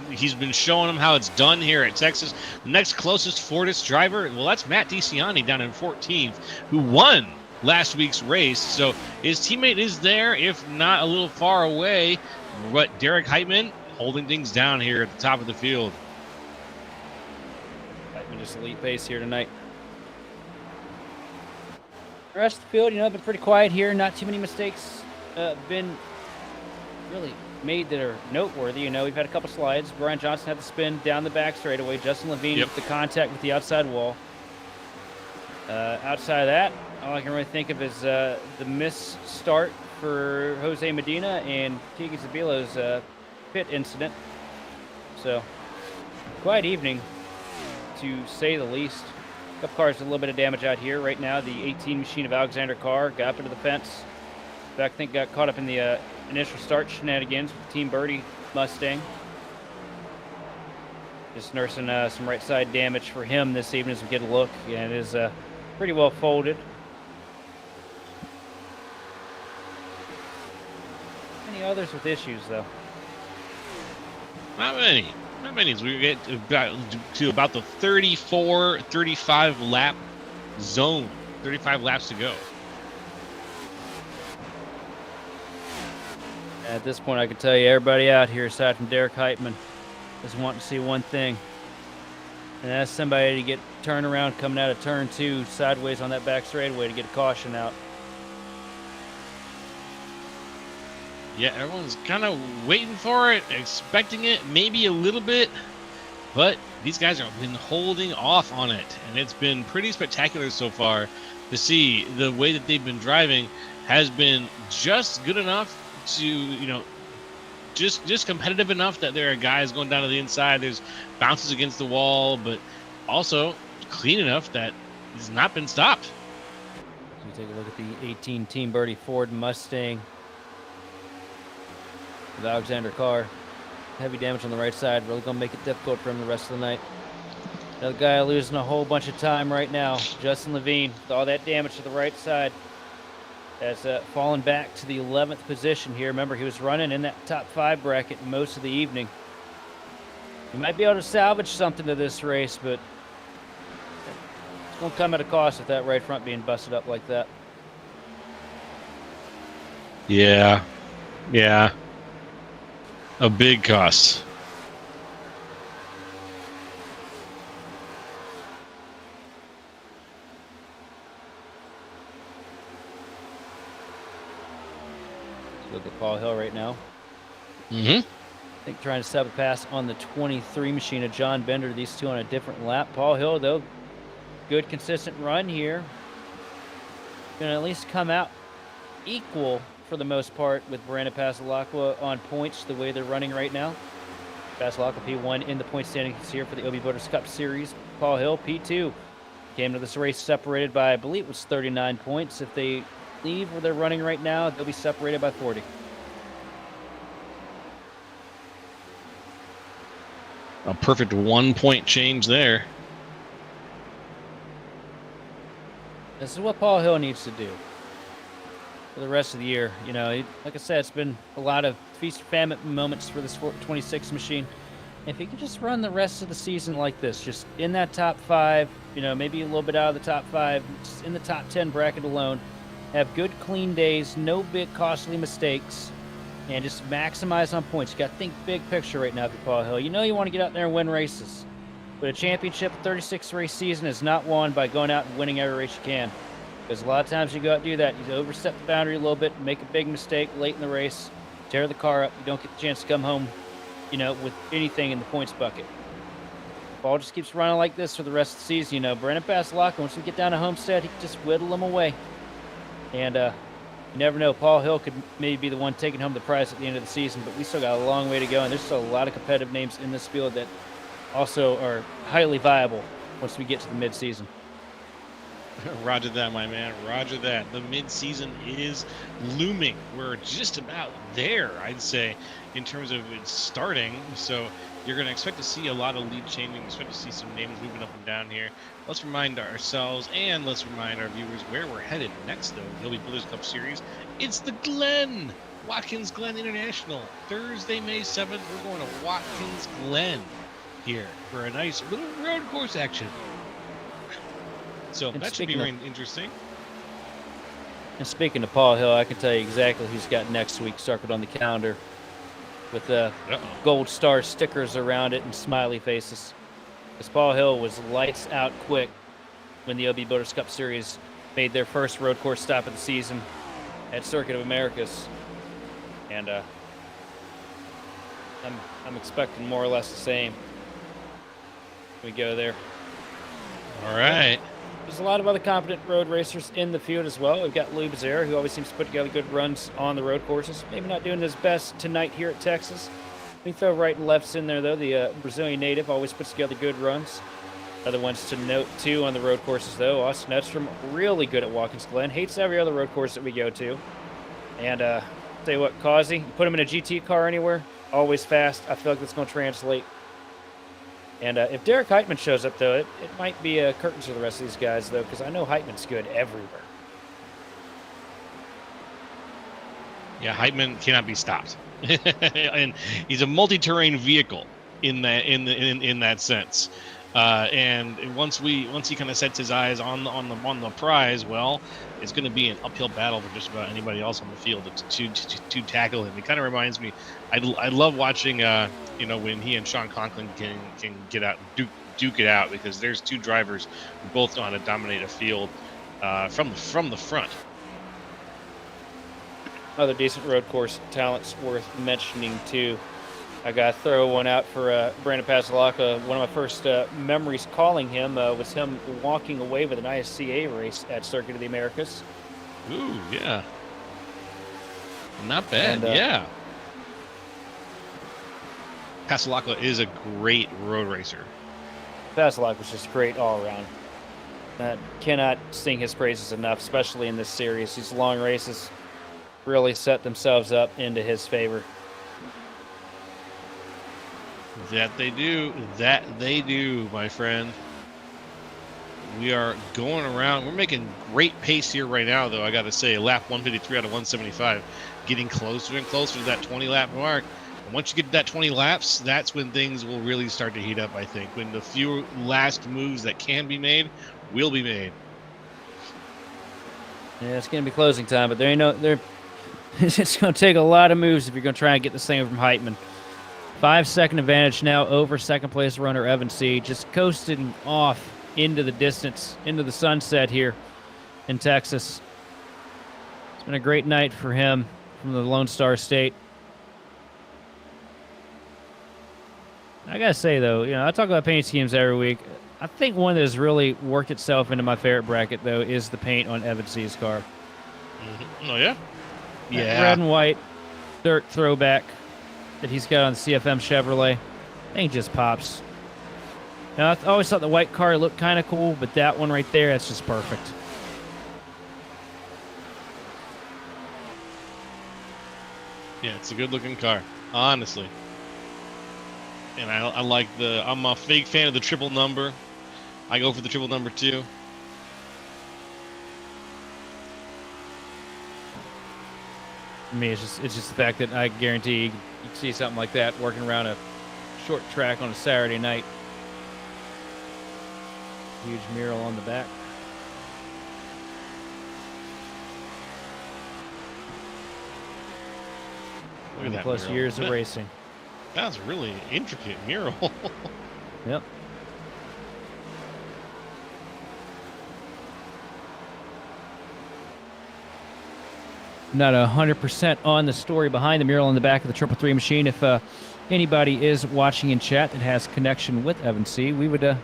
He's been showing them how it's done here at Texas. The next closest Fortis driver, well, that's Matt DiCiani down in 14th, who won last week's race. So his teammate is there, if not a little far away. But Derek Heitman holding things down here at the top of the field. Just elite pace here tonight. The rest of the field, been pretty quiet here. Not too many mistakes been really made that are noteworthy. We've had a couple slides. Brian Johnson had the spin down the back straightaway. Justin Levine with the contact with the outside wall. Outside of that, all I can really think of is the miss start for Jose Medina and Keegan Zabilo's pit incident. So, quiet evening, to say the least. A couple cars with a little bit of damage out here. Right now, the 18 machine of Alexander Carr got up into the fence. In fact, I think got caught up in the initial start shenanigans with Team Birdie Mustang. Just nursing some right side damage for him this evening as we get a look. And it is pretty well folded. Any others with issues, though? Not many. As we get to about the 34, 35 lap zone. 35 laps to go. At this point, I can tell you everybody out here, aside from Derek Heitman, is wanting to see one thing. And that's somebody to get turned around coming out of turn 2 sideways on that back straightaway to get a caution out. Yeah, everyone's kind of waiting for it, expecting it, maybe a little bit, but these guys have been holding off on it, and it's been pretty spectacular so far to see the way that they've been driving has been just good enough to, just competitive enough that there are guys going down to the inside. There's bounces against the wall, but also clean enough that it's not been stopped. So you take a look at the 18 Team Birdie Ford Mustang. with Alexander Carr. Heavy damage on the right side, really going to make it difficult for him the rest of the night. Another guy losing a whole bunch of time right now, Justin Levine, with all that damage to the right side, has fallen back to the 11th position here. Remember, he was running in that top 5 bracket most of the evening. He might be able to salvage something to this race, but it's going to come at a cost with that right front being busted up like that. Yeah. A big cost. Look at Paul Hill right now. Mm-hmm. I think trying to stop a pass on the 23 machine of John Bender. These two on a different lap. Paul Hill, though, good consistent run here. Going to at least come out equal for the most part with Brandon Pasalacqua on points the way they're running right now. Pasalacqua P1 in the point standings here for the OB Builders Cup Series. Paul Hill P2 came to this race separated by, I believe it was 39 points. If they leave where they're running right now, they'll be separated by 40. A perfect 1-point change there. This is what Paul Hill needs to do for the rest of the year. You know, like I said, it's been a lot of feast or famine moments for this 26 machine. If he can just run the rest of the season like this, just in that top 5, you know, maybe a little bit out of the top 5, just in the top 10 bracket alone, have good clean days, no big costly mistakes, and just maximize on points. You got to think big picture right now for Paul Hill. You know you want to get out there and win races, but a championship 36 race season is not won by going out and winning every race you can. Because a lot of times you go out and do that, you overstep the boundary a little bit, make a big mistake late in the race, tear the car up, you don't get the chance to come home, you know, with anything in the points bucket. Paul just keeps running like this for the rest of the season. You know, Brandon Pasalacqua, once we get down to Homestead, he can just whittle them away. And you never know, Paul Hill could maybe be the one taking home the prize at the end of the season, but we still got a long way to go, and there's still a lot of competitive names in this field that also are highly viable once we get to the mid-season. Roger that, my man. Roger that. The mid-season is looming. We're just about there, I'd say, in terms of it starting. So you're going to expect to see a lot of lead changing. Expect to see some names moving up and down here. Let's remind ourselves and let's remind our viewers where we're headed next, though. The OB Builders Cup Series. It's the Glen. Watkins Glen International. Thursday, May 7th, we're going to Watkins Glen here for a nice little road course action. So And that should be speaking very interesting. And speaking of Paul Hill, I can tell you exactly who's got next week circled on the calendar with gold star stickers around it and smiley faces. Because Paul Hill was lights out quick when the OB Builders Cup Series made their first road course stop of the season at Circuit of Americas. And I'm expecting more or less the same. We go there. All right. There's a lot of other competent road racers in the field as well. We've got Lou Bezerra, who always seems to put together good runs on the road courses. Maybe not doing his best tonight here at Texas. We throw right and lefts in there, though. The Brazilian native always puts together good runs. Other ones to note, too, on the road courses, though. Austin Edstrom, really good at Watkins Glen. Hates every other road course that we go to. And tell you what, Causey, you put him in a GT car anywhere, always fast. I feel like that's going to translate. And if Derek Heitman shows up, though, it might be curtains for the rest of these guys, though, because I know Heitman's good everywhere. Yeah, Heitman cannot be stopped, and he's a multi-terrain vehicle in that sense. And once he kind of sets his eyes on the prize, well, it's going to be an uphill battle for just about anybody else on the field to tackle him. It kind of reminds me, I love watching when he and Sean Conklin can get out and duke it out, because there's two drivers who both know how to dominate a field from the front. Other decent road course talents worth mentioning too. I got to throw one out for Brandon Pasalacqua. One of my first memories calling him was him walking away with an ISCA race at Circuit of the Americas. Ooh, yeah. Not bad, And, yeah. Pasalacqua is a great road racer. Pasalacqua was just great all around. Cannot sing his praises enough, especially in this series. These long races really set themselves up into his favor. That they do. That they do, my friend. We are going around. We're making great pace here right now, though. I got to say, lap 153 out of 175, getting closer and closer to that 20-lap mark. And once you get to that 20 laps, that's when things will really start to heat up, I think. When the few last moves that can be made will be made. Yeah, it's going to be closing time, but there ain't no there. It's going to take a lot of moves if you're going to try and get the same from Heitman. 5-second advantage now over second place runner Evan C. Just coasting off into the distance, into the sunset here in Texas. It's been a great night for him from the Lone Star State. I gotta say though, I talk about paint schemes every week. I think one that has really worked itself into my favorite bracket though is the paint on Evan C's car. Mm-hmm. Oh yeah, That red and white dirt throwback that he's got on the CFM Chevrolet. Thing just pops. Now, I always thought the white car looked kind of cool, but that one right there, that's just perfect. Yeah, it's a good-looking car, honestly. And I like I'm a big fan of the triple number. I go for the triple number too. I mean, it's just the fact that I guarantee you can see something like that working around a short track on a Saturday night. Huge mural on the back. Look at that Plus mural. years of racing. That's really intricate mural. Yep. Not 100% on the story behind the mural on the back of the 333 machine. If anybody is watching in chat that has connection with Evan C., we would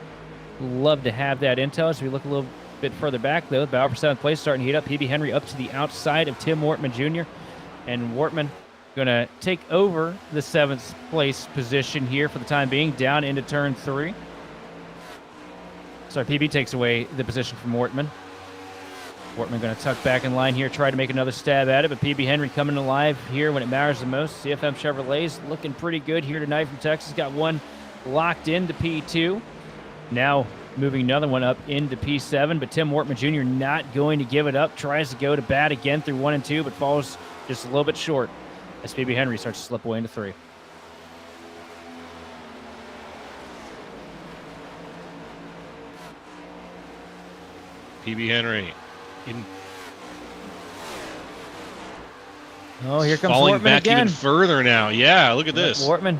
love to have that intel. As we look a little bit further back, though, Bauer for 7th place starting to heat up. PB Henry up to the outside of Tim Wortman Jr. And Wortman going to take over the 7th place position here for the time being, down into turn 3. Sorry, PB takes away the position from Wortman. Wortman going to tuck back in line here, try to make another stab at it, but PB Henry coming alive here when it matters the most. CFM Chevrolet's looking pretty good here tonight from Texas. Got one locked into P2. Now moving another one up into P7, but Tim Wortman Jr. not going to give it up. Tries to go to bat again through 1 and 2, but falls just a little bit short as PB Henry starts to slip away into 3. PB Henry. Oh, here comes falling Wortman back again. even further now. Yeah, look at this. Wortman,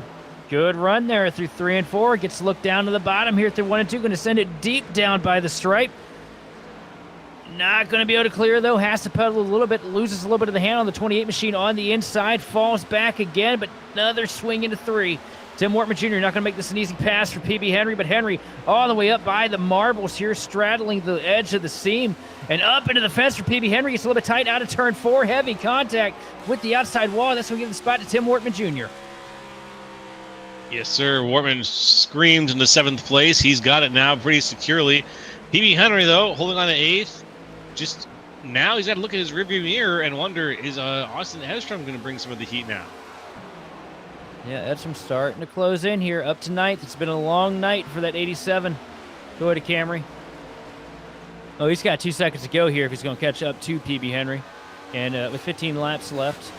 good run there through 3 and 4. Gets to look down to the bottom here through 1 and 2. Going to send it deep down by the stripe. Not going to be able to clear, though. Has to pedal a little bit. Loses a little bit of the hand on the 28 machine on the inside. Falls back again, but another swing into 3. Tim Wortman Jr. not going to make this an easy pass for PB Henry, but Henry all the way up by the marbles here, straddling the edge of the seam and up into the fence for PB Henry. Gets a little bit tight out of turn 4. Heavy contact with the outside wall. That's going to give the spot to Tim Wortman Jr. Yes, sir. Wortman screams into 7th place. He's got it now pretty securely. PB Henry, though, holding on to 8th. Just now he's got to look at his rearview mirror and wonder, is Austin Edstrom going to bring some of the heat now? Yeah, Edstrom starting to close in here, up to 9th. It's been a long night for that 87 Toyota Camry. Oh, he's got 2 seconds to go here if he's going to catch up to PB Henry. And with 15 laps left,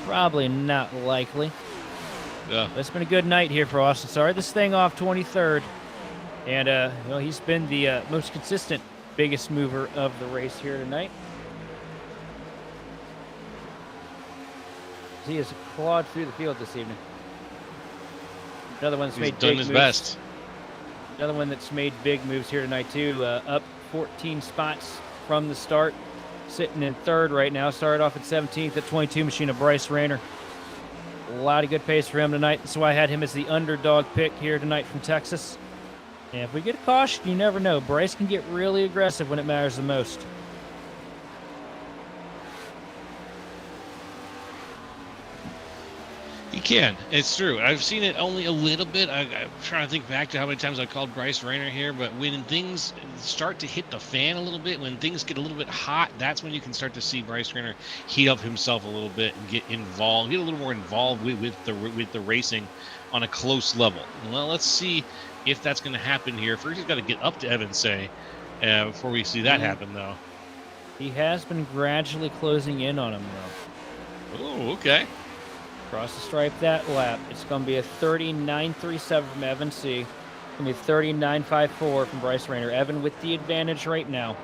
probably not likely. Yeah. But it's been a good night here for Austin. Sorry, this thing off 23rd. And, he's been the most consistent, biggest mover of the race here tonight. He has clawed through the field this evening. Another one that's made done big his moves. best. Another one that's made big moves here tonight, too. Up 14 spots from the start. Sitting in 3rd right now. Started off at 17th at 22 machine of Bryce Rayner. A lot of good pace for him tonight. That's why I had him as the underdog pick here tonight from Texas. And if we get a caution, you never know. Bryce can get really aggressive when it matters the most. You can. It's true. I've seen it only a little bit. I'm trying to think back to how many times I called Bryce Rayner here, but when things start to hit the fan a little bit, when things get a little bit hot, that's when you can start to see Bryce Rayner heat up himself a little bit and get involved, get a little more involved with the racing on a close level. Well, let's see if that's going to happen here. First, he's got to get up to Evan Say before we see that happen, though. He has been gradually closing in on him, though. Oh, okay. Across the stripe that lap. It's going to be a 39.37 from Evan C. It's going to be a 39.54 from Bryce Rayner. Evan with the advantage right now.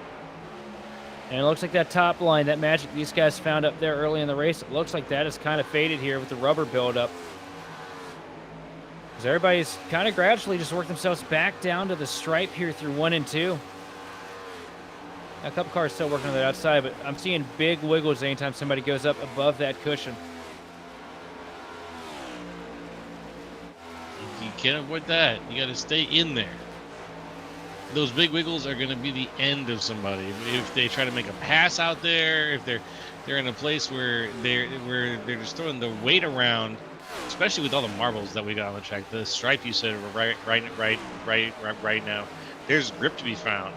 And it looks like that top line, that magic these guys found up there early in the race, it looks like that is kind of faded here with the rubber buildup. Because everybody's kind of gradually just worked themselves back down to the stripe here through 1 and 2. A couple cars still working on that outside, but I'm seeing big wiggles anytime somebody goes up above that cushion. You can't avoid that. You got to stay in there. Those big wiggles are going to be the end of somebody. If they try to make a pass out there, if they're in a place where they're just throwing the weight around, especially with all the marbles that we got on the track. The stripe you said right now. There's grip to be found.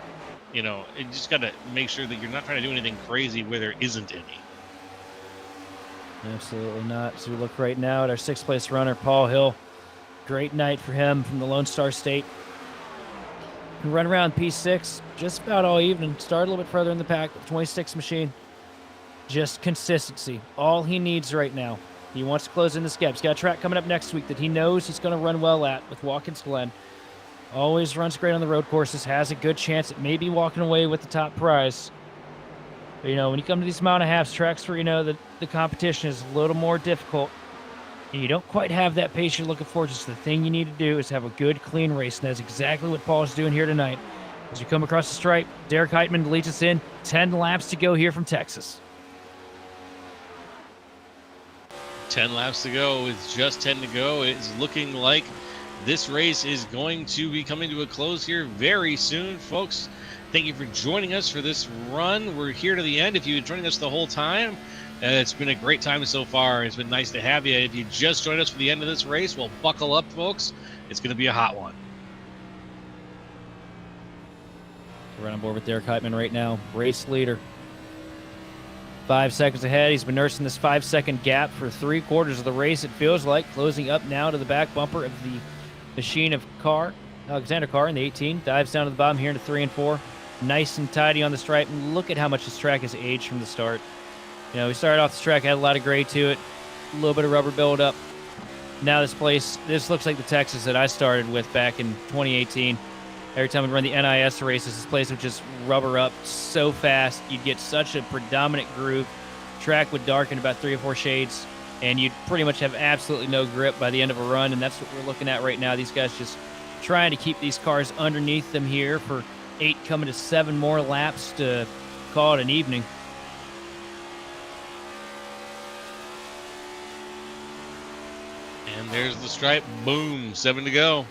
You know, you just got to make sure that you're not trying to do anything crazy where there isn't any. Absolutely not. So we look right now at our 6th place runner, Paul Hill. Great night for him from the Lone Star State. Can run around P6 just about all evening. Started a little bit further in the pack with 26 machine. Just consistency. All he needs right now. He wants to close in this gap. He's got a track coming up next week that he knows he's going to run well at with Watkins Glen. Always runs great on the road courses. Has a good chance at maybe walking away with the top prize. But, you know, when you come to these mile and a half tracks where you know that the competition is a little more difficult, and you don't quite have that pace you're looking for, just the thing you need to do is have a good, clean race. And that's exactly what Paul is doing here tonight. As you come across the stripe, Derek Heitman leads us in. 10 laps to go here from Texas. 10 laps to go. With just 10 to go, it's looking like this race is going to be coming to a close here very soon, folks. Thank you for joining us for this run. We're here to the end. If you've been joining us the whole time, it's been a great time so far. It's been nice to have you. If you just joined us for the end of this race, well, buckle up, folks. It's going to be a hot one. We're on board with Derek Heitman right now, race leader. 5 seconds ahead. He's been nursing this 5-second gap for 3/4 of the race, it feels like. Closing up now to the back bumper of the machine of Carr, Alexander Carr in the 18. Dives down to the bottom here into 3 and 4. Nice and tidy on the stripe. And look at how much this track has aged from the start. You know, we started off this track, had a lot of grade to it, a little bit of rubber buildup. Now this looks like the Texas that I started with back in 2018. Every time we run the NIS races, this place would just rubber up so fast. You'd get such a predominant groove. Track would darken about 3 or 4 shades, and you'd pretty much have absolutely no grip by the end of a run, and that's what we're looking at right now. These guys just trying to keep these cars underneath them here for 8 coming to 7 more laps to call it an evening. And there's the stripe. Boom. 7 to go.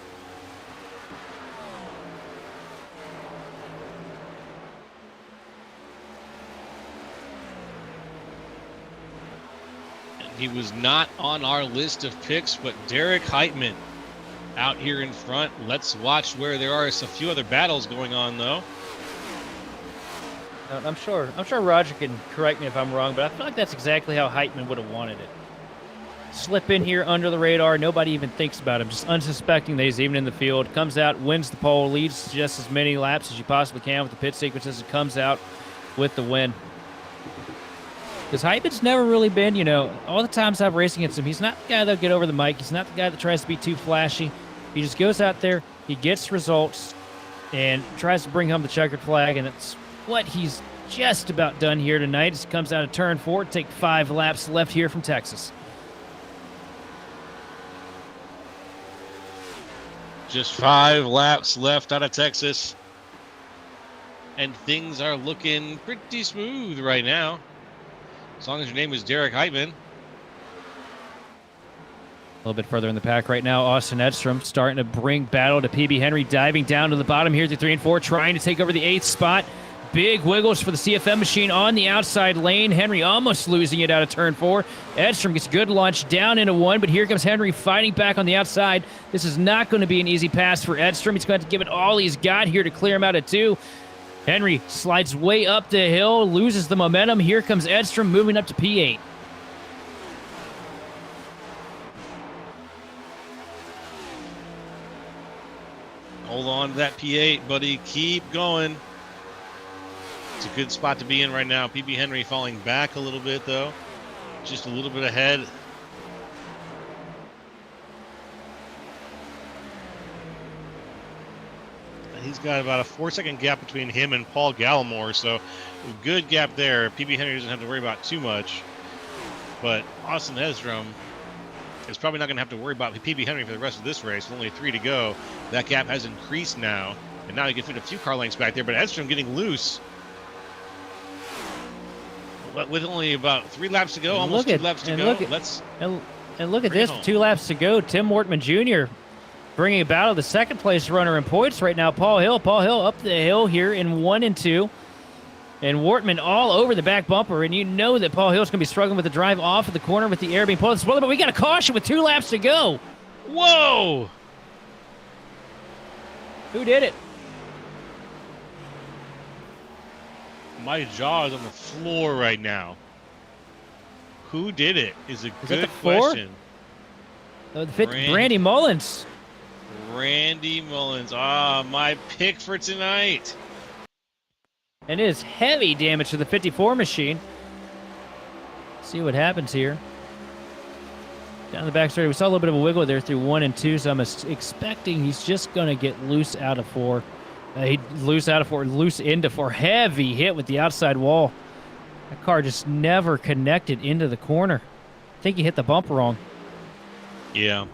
And he was not on our list of picks, but Derek Heitman out here in front. Let's watch where there are a few other battles going on, though. I'm sure Roger can correct me if I'm wrong, but I feel like that's exactly how Heitman would have wanted it. Slip in here under the radar. Nobody even thinks about him. Just unsuspecting that he's even in the field. Comes out, wins the pole, leads just as many laps as you possibly can with the pit sequences, and comes out with the win. Because Heitman's never really been, you know, all the times I've raced against him, he's not the guy that'll get over the mic. He's not the guy that tries to be too flashy. He just goes out there, he gets results, and tries to bring home the checkered flag, and it's what he's just about done here tonight as he comes out of turn 4, take 5 laps left here from Texas. Just 5 laps left out of Texas. And things are looking pretty smooth right now. As long as your name is Derek Heitman. A little bit further in the pack right now, Austin Edstrom starting to bring battle to PB Henry, diving down to the bottom here through 3 and 4, trying to take over the 8th spot. Big wiggles for the CFM machine on the outside lane. Henry almost losing it out of turn 4. Edstrom gets a good launch down into 1, but here comes Henry fighting back on the outside. This is not going to be an easy pass for Edstrom. He's going to have to give it all he's got here to clear him out of 2. Henry slides way up the hill, loses the momentum. Here comes Edstrom moving up to P8. Hold on to that P8, buddy. Keep going. It's a good spot to be in right now. PB Henry falling back a little bit, though. Just a little bit ahead. He's got about a 4-second gap between him and Paul Gallimore, so a good gap there. PB Henry doesn't have to worry about too much. But Austin Edstrom is probably not going to have to worry about PB Henry for the rest of this race. With only 3 to go. That gap has increased now. And now he can fit a few car lengths back there, but Edstrom getting loose. With only about 3 laps to go, almost 2 laps to go. Look at this, 2 laps to go. Tim Wortman Jr. bringing about the second place runner in points right now. Paul Hill up the hill here in 1 and 2. And Wortman all over the back bumper. And you know that Paul Hill's going to be struggling with the drive off of the corner with the air being pulled out the spoiler. But we got a caution with 2 laps to go. Whoa! Who did it? My jaw is on the floor right now. Who did it is a good question. Brandy Mullins. Randy Mullins. Ah, my pick for tonight. And it is heavy damage to the 54 machine. See what happens here. Down the back straight, we saw a little bit of a wiggle there through 1 and 2, so I'm expecting he's just going to get loose out of 4. Loose into 4. Heavy hit with the outside wall. That car just never connected into the corner. I think he hit the bump wrong. Yeah.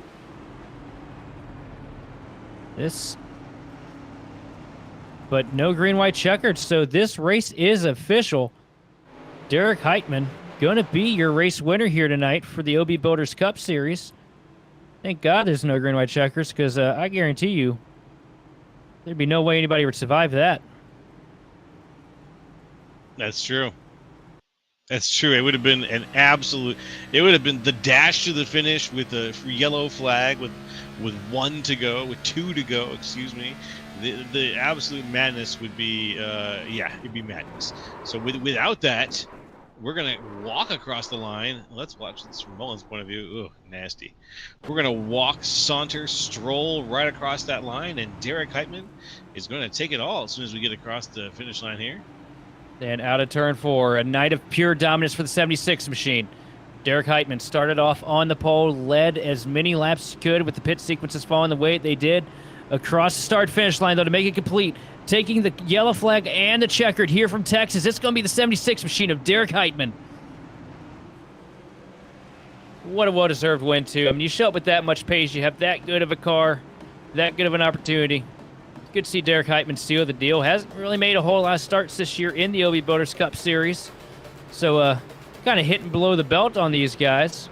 But no green-white checkered, so this race is official. Derek Heitman going to be your race winner here tonight for the OB Builders Cup Series. Thank God there's no green-white checkers, because I guarantee you there'd be no way anybody would survive that. That's true. That's true. It would have been an absolute. It would have been the dash to the finish with the yellow flag, with 1 to go, with 2 to go. Excuse me. The absolute madness would be. It'd be madness. So without that, we're gonna walk across the line. Let's watch this from Mullins' point of view. Ugh, nasty. We're gonna walk, saunter, stroll right across that line, and Derek Heitman is going to take it all as soon as we get across the finish line here. And out of turn 4, a night of pure dominance for the 76 machine. Derek Heitman started off on the pole, led as many laps as he could with the pit sequences following the way they did. Across the start-finish line, though, to make it complete, taking the yellow flag and the checkered here from Texas. It's going to be the 76 machine of Derek Heitman. What a well-deserved win, too. I mean, you show up with that much pace, you have that good of a car, that good of an opportunity. Good to see Derek Heitman seal the deal. Hasn't really made a whole lot of starts this year in the OB Builders Cup Series. So, kind of hitting below the belt on these guys.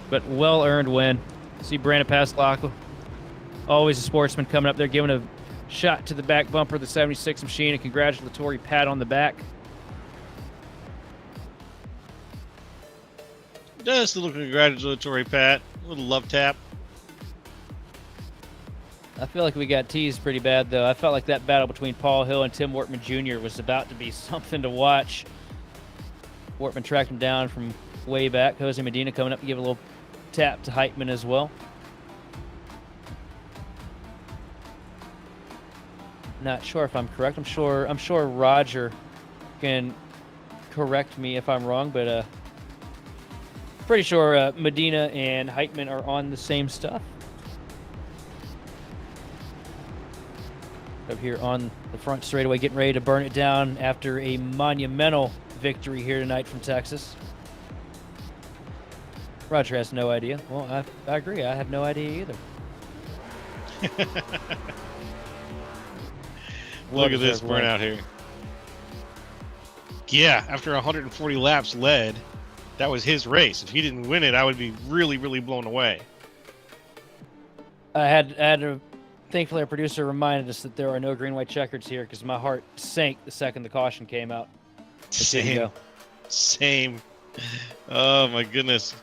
But well-earned win. See Brandon Paslock, always a sportsman, coming up there, giving a shot to the back bumper of the 76 machine. A congratulatory pat on the back. Just a little congratulatory pat. A little love tap. I feel like we got teased pretty bad, though. I felt like that battle between Paul Hill and Tim Wortman Jr. was about to be something to watch. Wortman tracked him down from way back. Jose Medina coming up to give a little tap to Heitman as well. Not sure if I'm correct. I'm sure Roger can correct me if I'm wrong, but pretty sure Medina and Heitman are on the same stuff. Up here on the front straightaway, getting ready to burn it down after a monumental victory here tonight from Texas. Roger has no idea. Well, I agree. I have no idea either. Look at this burnout here. Yeah, after 140 laps led, that was his race. If he didn't win it, I would be really, really blown away. I had to Thankfully, our producer reminded us that there are no green-white checkers here because my heart sank the second the caution came out. But here you Same. go. Same. Oh my goodness.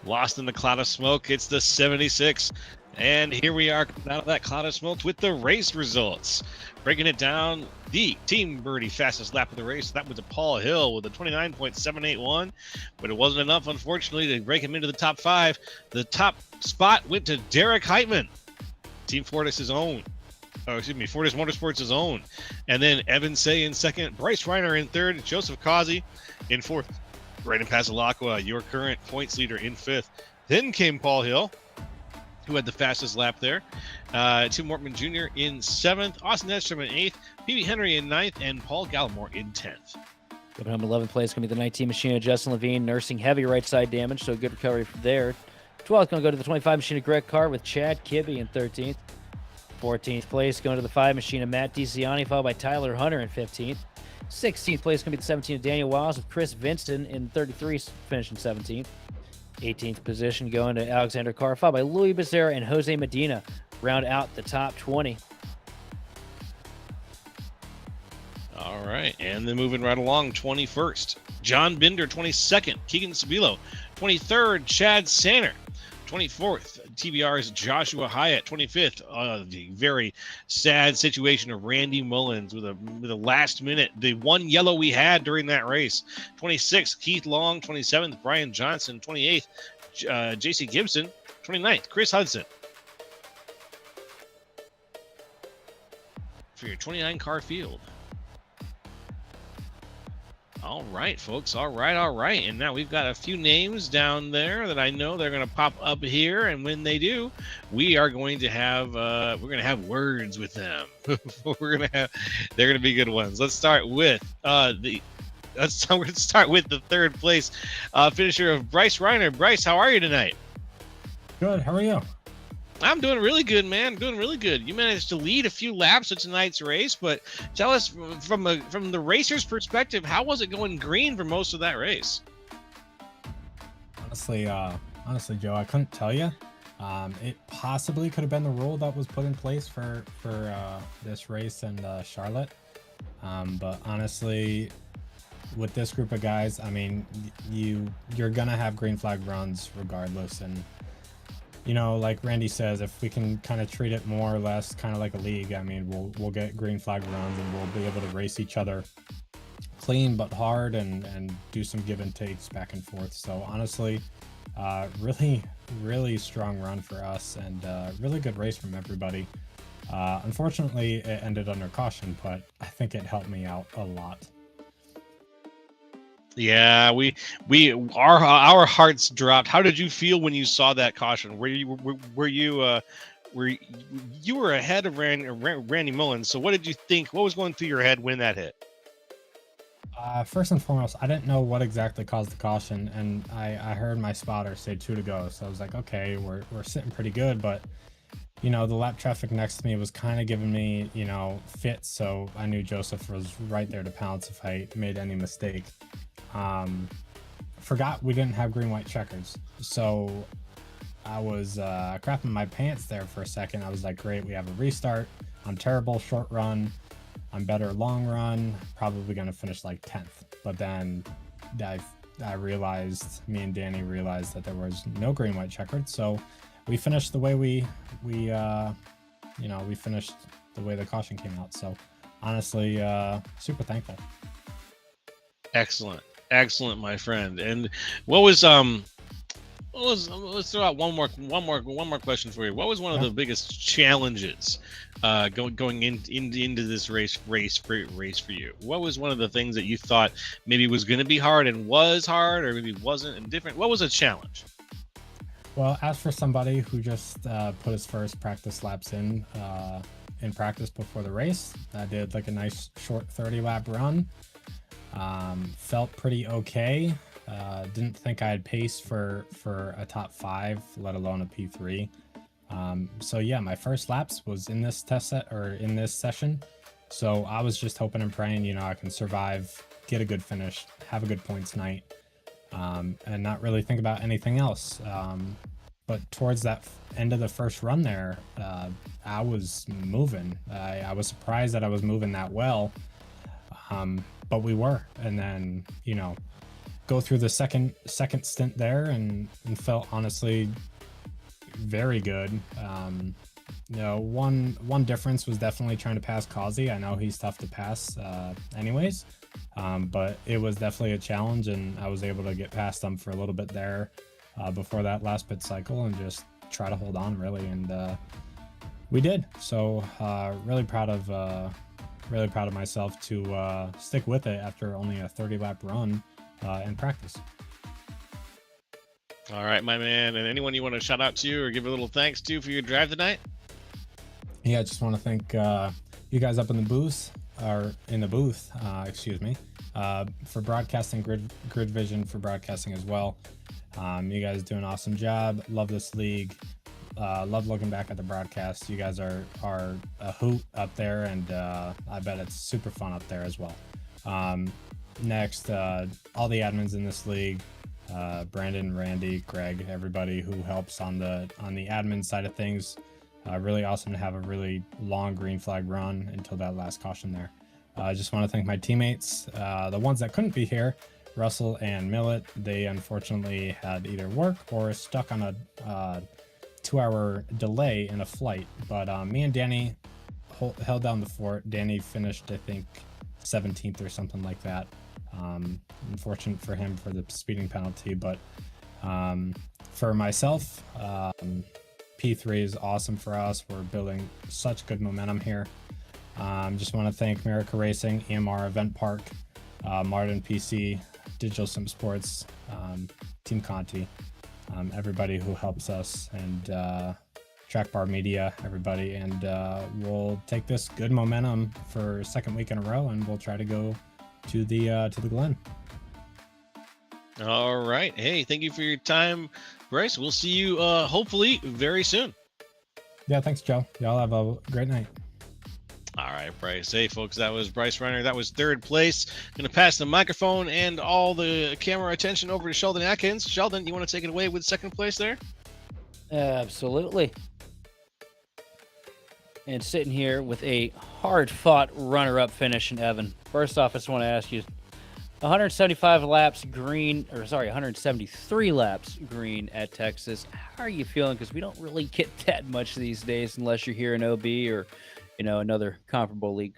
Lost in the cloud of smoke. It's the 76. And here we are coming out of that cloud of smoke with the race results. Breaking it down, the Team Birdie fastest lap of the race. That was a Paul Hill with a 29.781. But it wasn't enough, unfortunately, to break him into the top 5. The top spot went to Derek Heitman, Team Fortis' own. Oh, excuse me, Fortis Motorsports' own. And then Evan Say in second, Bryce Reiner in third, Joseph Causey in fourth. Brandon Pasalacqua, your current points leader, in fifth. Then came Paul Hill, who had the fastest lap there. Tim Mortman Jr. in seventh, Austin Edstrom in eighth, PB Henry in ninth, and Paul Gallimore in 10th. Going home 11th place going to be the 19 machine of Justin Levine, nursing heavy right side damage, so good recovery from there. 12th going to go to the 25 machine of Greg Carr with Chad Kibbe in 13th. 14th place going to the 5 machine of Matt DiCiani, followed by Tyler Hunter in 15th. 16th place going to be the 17 of Daniel Wiles with Chris Vinston in 33, finishing 17th. 18th position going to Alexander Carr, followed by Louis Becerra and Jose Medina, round out the top 20. All right, and then moving right along, 21st, John Binder, 22nd, Keegan Sabilo, 23rd, Chad Sanner, 24th, TBR's Joshua Hyatt, 25th. The very sad situation of Randy Mullins with a last minute, the one yellow we had during that race. 26th, Keith Long, 27th, Brian Johnson, 28th, JC Gibson, 29th, Chris Hudson. For your 29 car field. All right, folks. All right. And now we've got a few names down there that I know they're going to pop up here, and when they do, we are going to have words with them. They're going to be good ones. Let's start with the third place finisher of Bryce Reiner. Bryce, how are you tonight? Good. How are you? I'm doing really good, man. Doing really good. You managed to lead a few laps of tonight's race, but tell us from the racer's perspective, how was it going green for most of that race? Honestly, Joe, I couldn't tell you. It possibly could have been the rule that was put in place for this race in Charlotte. But honestly, with this group of guys, I mean, you're gonna have green flag runs regardless, and you know, like Randy says, if we can kind of treat it more or less kind of like a league, I mean, we'll get green flag runs and we'll be able to race each other clean but hard and do some give and takes back and forth. So honestly, really strong run for us, and really good race from everybody. Unfortunately, it ended under caution, but I think it helped me out a lot. Yeah, our hearts dropped. How did you feel when you saw that caution? Were you ahead of Randy Mullins? So what did you think? What was going through your head when that hit? First and foremost, I didn't know what exactly caused the caution, and I heard my spotter say 2 to go. So I was like, okay, we're sitting pretty good, but you know, the lap traffic next to me was kind of giving me, you know, fits. So I knew Joseph was right there to pounce if I made any mistake. Forgot we didn't have green white checkers, so I was crapping my pants there for a second. I was like, great, we have a restart. I'm terrible short run, I'm better long run, probably gonna finish like 10th. But then I realized, me and Danny realized that there was no green white checkered, so we finished the way we finished the way the caution came out. So honestly, super thankful. Excellent, my friend. And let's throw out one more question for you. What was one of the biggest challenges going into this race for you? What was one of the things that you thought maybe was going to be hard and was hard, or maybe wasn't and different? What was a challenge? Well, as for somebody who just put his first practice laps in practice before the race, I did like a nice short 30 lap run. Felt pretty okay. Didn't think I had pace for a top 5, let alone a P3. So yeah, my first laps was in this in this session. So I was just hoping and praying, you know, I can survive, get a good finish, have a good points night, and not really think about anything else. but towards that end of the first run there, I was moving. I was surprised that I was moving that well, but we were. And then, go through the second stint there and felt honestly very good. One difference was definitely trying to pass Kazi. I know he's tough to pass anyways, but it was definitely a challenge, and I was able to get past them for a little bit there before that last pit cycle and just try to hold on really, and we did. So really proud of myself to stick with it after only a 30 lap run in practice. All right, my man. And anyone you want to shout out to or give a little thanks to for your drive tonight? Yeah, I just want to thank you guys up in the booth, for broadcasting, Grid Vision for broadcasting as well. You guys do an awesome job. Love this league. Love looking back at the broadcast. You guys are a hoot up there, and I bet it's super fun up there as well. Next, all the admins in this league, Brandon, Randy, Greg, everybody who helps on the admin side of things. Really awesome to have a really long green flag run until that last caution there. I just want to thank my teammates, the ones that couldn't be here, Russell and Millet. They unfortunately had either work or stuck on a 2-hour delay in a flight. But me and Danny held down the fort. Danny finished, I think, 17th or something like that. Unfortunate for him for the speeding penalty, but for myself, P3 is awesome for us. We're building such good momentum here. Just want to thank America Racing, EMR Event Park, Martin PC, Digital Sim Sports, Team Conti, everybody who helps us, and Track Bar Media, everybody. And we'll take this good momentum for second week in a row, and we'll try to go to the Glen. All right. Hey, thank you for your time, Bryce. We'll see you hopefully very soon. Yeah, thanks, Joe. Y'all have a great night. All right, Bryce. Hey, folks, that was Bryce Renner. That was third place. Going to pass the microphone and all the camera attention over to Sheldon Atkins. Sheldon, you want to take it away with second place there? Absolutely. And sitting here with a hard-fought runner-up finish in Evan. First off, I just want to ask you, 173 laps green at Texas. How are you feeling? Because we don't really get that much these days unless you're here in OB or, another comparable league.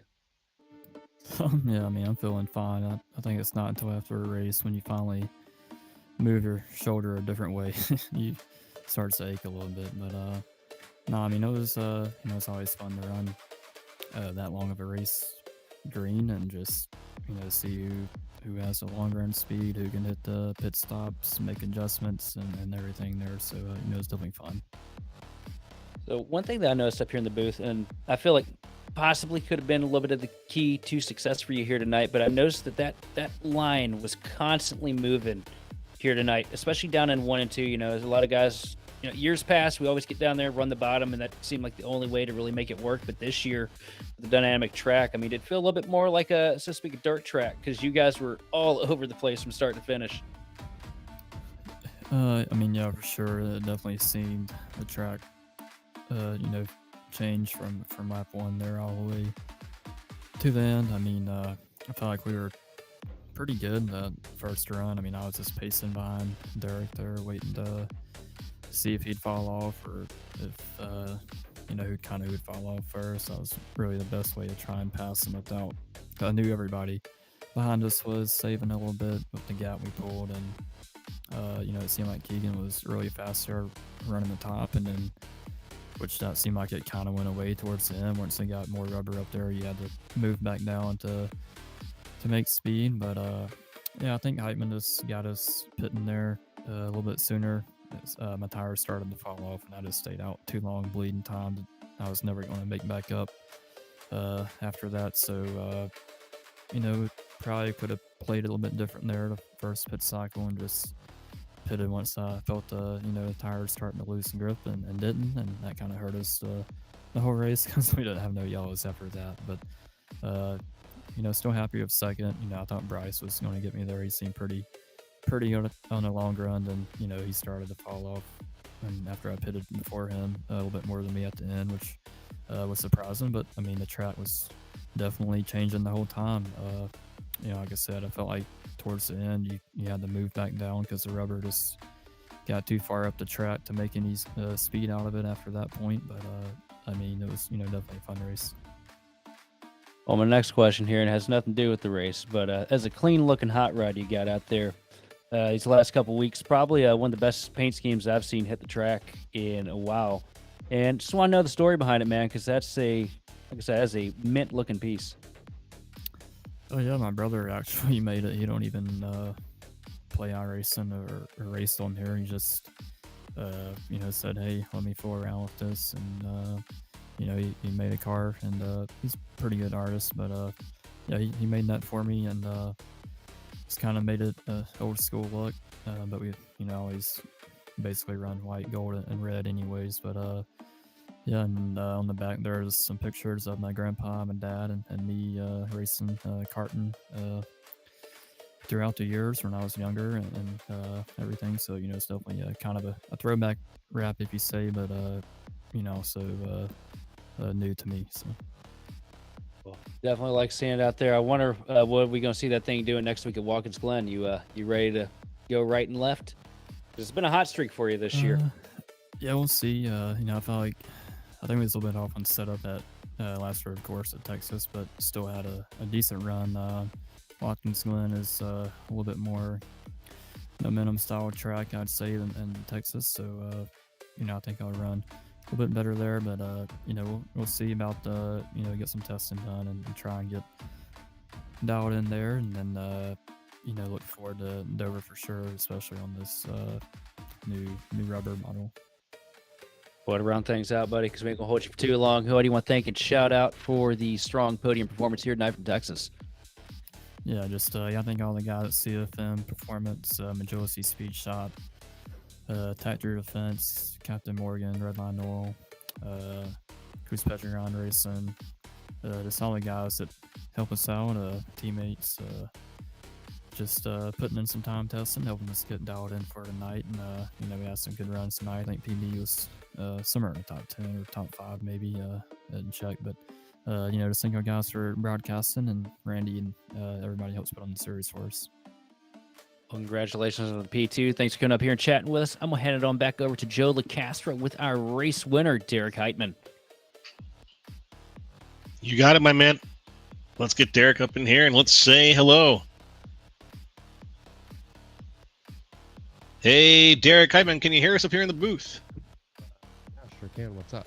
Yeah, I mean, I'm feeling fine. I think it's not until after a race when you finally move your shoulder a different way, you start to ache a little bit. But no, I mean, it was it's always fun to run that long of a race green and just see who has a long run speed, who can hit the pit stops, make adjustments, and everything there. So it's definitely fun. So one thing that I noticed up here in the booth, and I feel like possibly could have been a little bit of the key to success for you here tonight, but I noticed that line was constantly moving here tonight, especially down in 1 and 2. There's a lot of guys, years past, we always get down there, run the bottom, and that seemed like the only way to really make it work. But this year, the dynamic track, I mean, it felt a little bit more like so to speak, a dirt track, because you guys were all over the place from start to finish. I mean, yeah, for sure. It definitely seemed the track, change from lap 1 there all the way to the end. I mean, I felt like we were pretty good that first run. I mean, I was just pacing behind Derek there, waiting to see if he'd fall off or if who would fall off first. That was really the best way to try and pass him without. I knew everybody behind us was saving a little bit with the gap we pulled, and it seemed like Keegan was really fast there running the top, and then which that seemed like it kind of went away towards the end. Once they got more rubber up there, you had to move back down to make speed. But I think Heitman just got us pitting there a little bit sooner. My tires started to fall off, and I just stayed out too long, bleeding time. I was never going to make back up after that. So probably could have played a little bit different there the first pit cycle and just pitted once I felt the tires starting to lose some grip and didn't, and that kind of hurt us the whole race because we didn't have no yellows after that. But still happy with second. I thought Bryce was going to get me there. He seemed pretty on a long run, and he started to fall off and after I pitted before him, a little bit more than me at the end, which was surprising. But I mean, the track was definitely changing the whole time. Like I said, I felt like towards the end you had to move back down because the rubber just got too far up the track to make any speed out of it after that point. But I mean, it was definitely a fun race. Well, my next question here, and it has nothing to do with the race, but as a clean-looking hot rod you got out there these last couple weeks, probably one of the best paint schemes I've seen hit the track in a while. And just want to know the story behind it, man, because that's like I said, that's a mint-looking piece. Oh yeah, my brother actually made it. He don't even play iRacing or race on here. He just said, hey, let me fool around with this, and he made a car, and he's a pretty good artist, but he made that for me, and just kind of made it old school look, but we always basically run white, gold, and red anyways. But and on the back there's some pictures of my grandpa, my dad, and me racing karting throughout the years when I was younger, and everything. So it's definitely kind of a throwback wrap, if you say, but so new to me. So Well, definitely like seeing it out there. I wonder what are we going to see that thing doing next week at Watkins Glen. You ready to go right and left? It's been a hot streak for you this year. Yeah, we'll see. I felt like I think we was a little bit off on setup at last road course at Texas, but still had a decent run. Watkins Glen is a little bit more momentum style track, I'd say, than Texas. So I think I'll run a little bit better there, but we'll see about get some testing done and try and get dialed in there, and then look forward to Dover for sure, especially on this new rubber model. Well, to round things out, buddy, because we ain't gonna hold you for too long. Who do you want to thank and shout out for the strong podium performance here tonight from Texas? Yeah, just I think all the guys at CFM Performance, Magility Speed Shop, Tactor Defense, Captain Morgan, Redline Oil, Cruz Petron Racing, just all the guys that help us out, teammates, just putting in some time testing, helping us get dialed in for tonight. And we had some good runs tonight. I think PB was somewhere in the top 10 or top 5 maybe. I didn't check, but just thank you guys for broadcasting, and Randy and everybody helps put on the series for us. Well, congratulations on the P2. Thanks for coming up here and chatting with us. I'm going to hand it on back over to Joe LaCastro with our race winner, Derek Heitman. You got it, my man. Let's get Derek up in here and let's say hello. Hey, Derek Heitman, can you hear us up here in the booth? Yeah, sure can. What's up?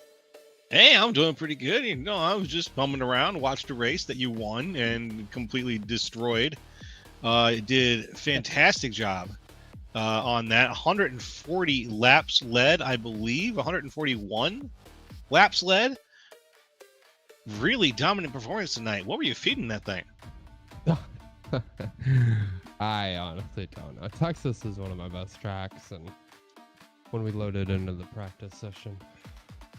Hey, I'm doing pretty good. I was just bumming around, watched a race that you won and completely destroyed. Did a fantastic job on that. 140 laps led, I believe. 141 laps led. Really dominant performance tonight. What were you feeding that thing? I honestly don't know. Texas is one of my best tracks, and when we loaded into the practice session,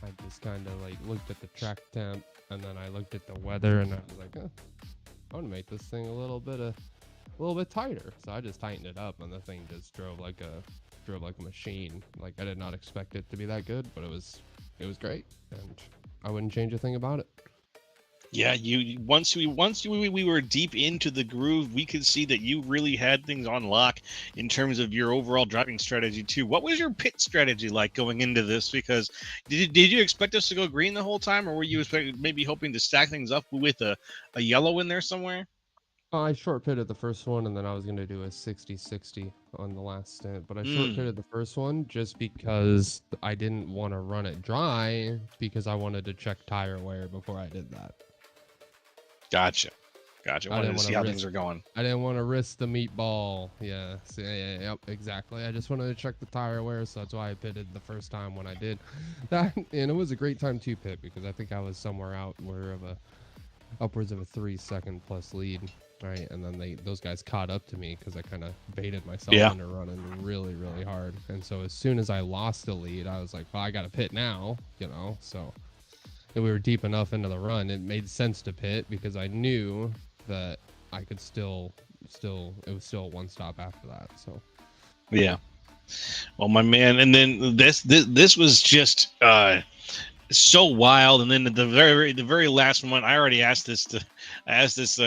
I just kind of looked at the track temp, and then I looked at the weather, and I was like, I want to make this thing a little bit tighter. So I just tightened it up, and the thing just drove like a machine. I did not expect it to be that good, but it was great, and I wouldn't change a thing about it. Yeah, once we were deep into the groove, we could see that you really had things on lock in terms of your overall driving strategy too. What was your pit strategy like going into this? Because did you expect us to go green the whole time, or were you maybe hoping to stack things up with a yellow in there somewhere? I short pitted the first one, and then I was going to do a 60-60 on the last stint. But I short pitted the first one just because I didn't want to run it dry, because I wanted to check tire wear before I did that. Gotcha. I wanted to see how things are going. I didn't want to risk the meatball. Yeah, yep, exactly. I just wanted to check the tire wear, so that's why I pitted the first time when I did that. And it was a great time to pit, because I think I was somewhere upwards of a 3-second plus lead. Right, and then those guys caught up to me because I kind of baited myself into running really, really hard. And so as soon as I lost the lead, I was like, well, I got to pit now, So if we were deep enough into the run, it made sense to pit, because I knew that I could still it was still one stop after that. So yeah. Well, my man, and then this was just so wild. And then the very last one, I already asked this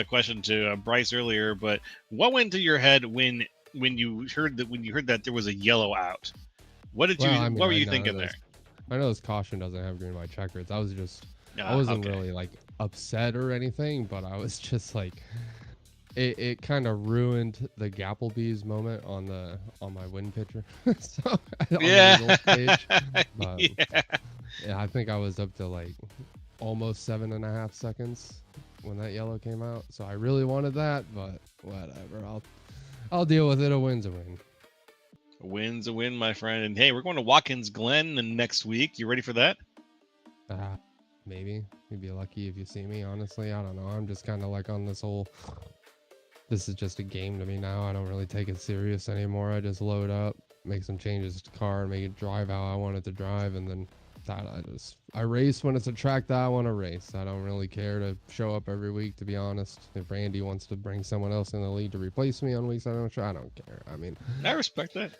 question to Bryce earlier. But what went through your head when you heard that there was a yellow out? What did Well, you? I mean, What were I you know thinking this- there? I know this caution doesn't have green white checkers. I wasn't Okay. really like upset or anything, but I was just like, it kind of ruined the Gapplebees moment on my win pitcher. So on the Yeah. results page. But, Yeah. yeah, I think I was up to like almost 7.5 seconds when that yellow came out. So I really wanted that, but whatever. I'll deal with it. A win's a win. A win's a win, my friend. And hey, we're going to Watkins Glen next week. You ready for that? Maybe you'd be lucky if you see me. Honestly, I don't know. I'm just kind of like on this whole. This is just a game to me now. I don't really take it serious anymore. I just load up, make some changes to the car, and make it drive how I want it to drive, and then I race when it's a track that I want to race. I don't really care to show up every week, to be honest. If Randy wants to bring someone else in the lead to replace me on weeks I don't care. I mean, I respect that.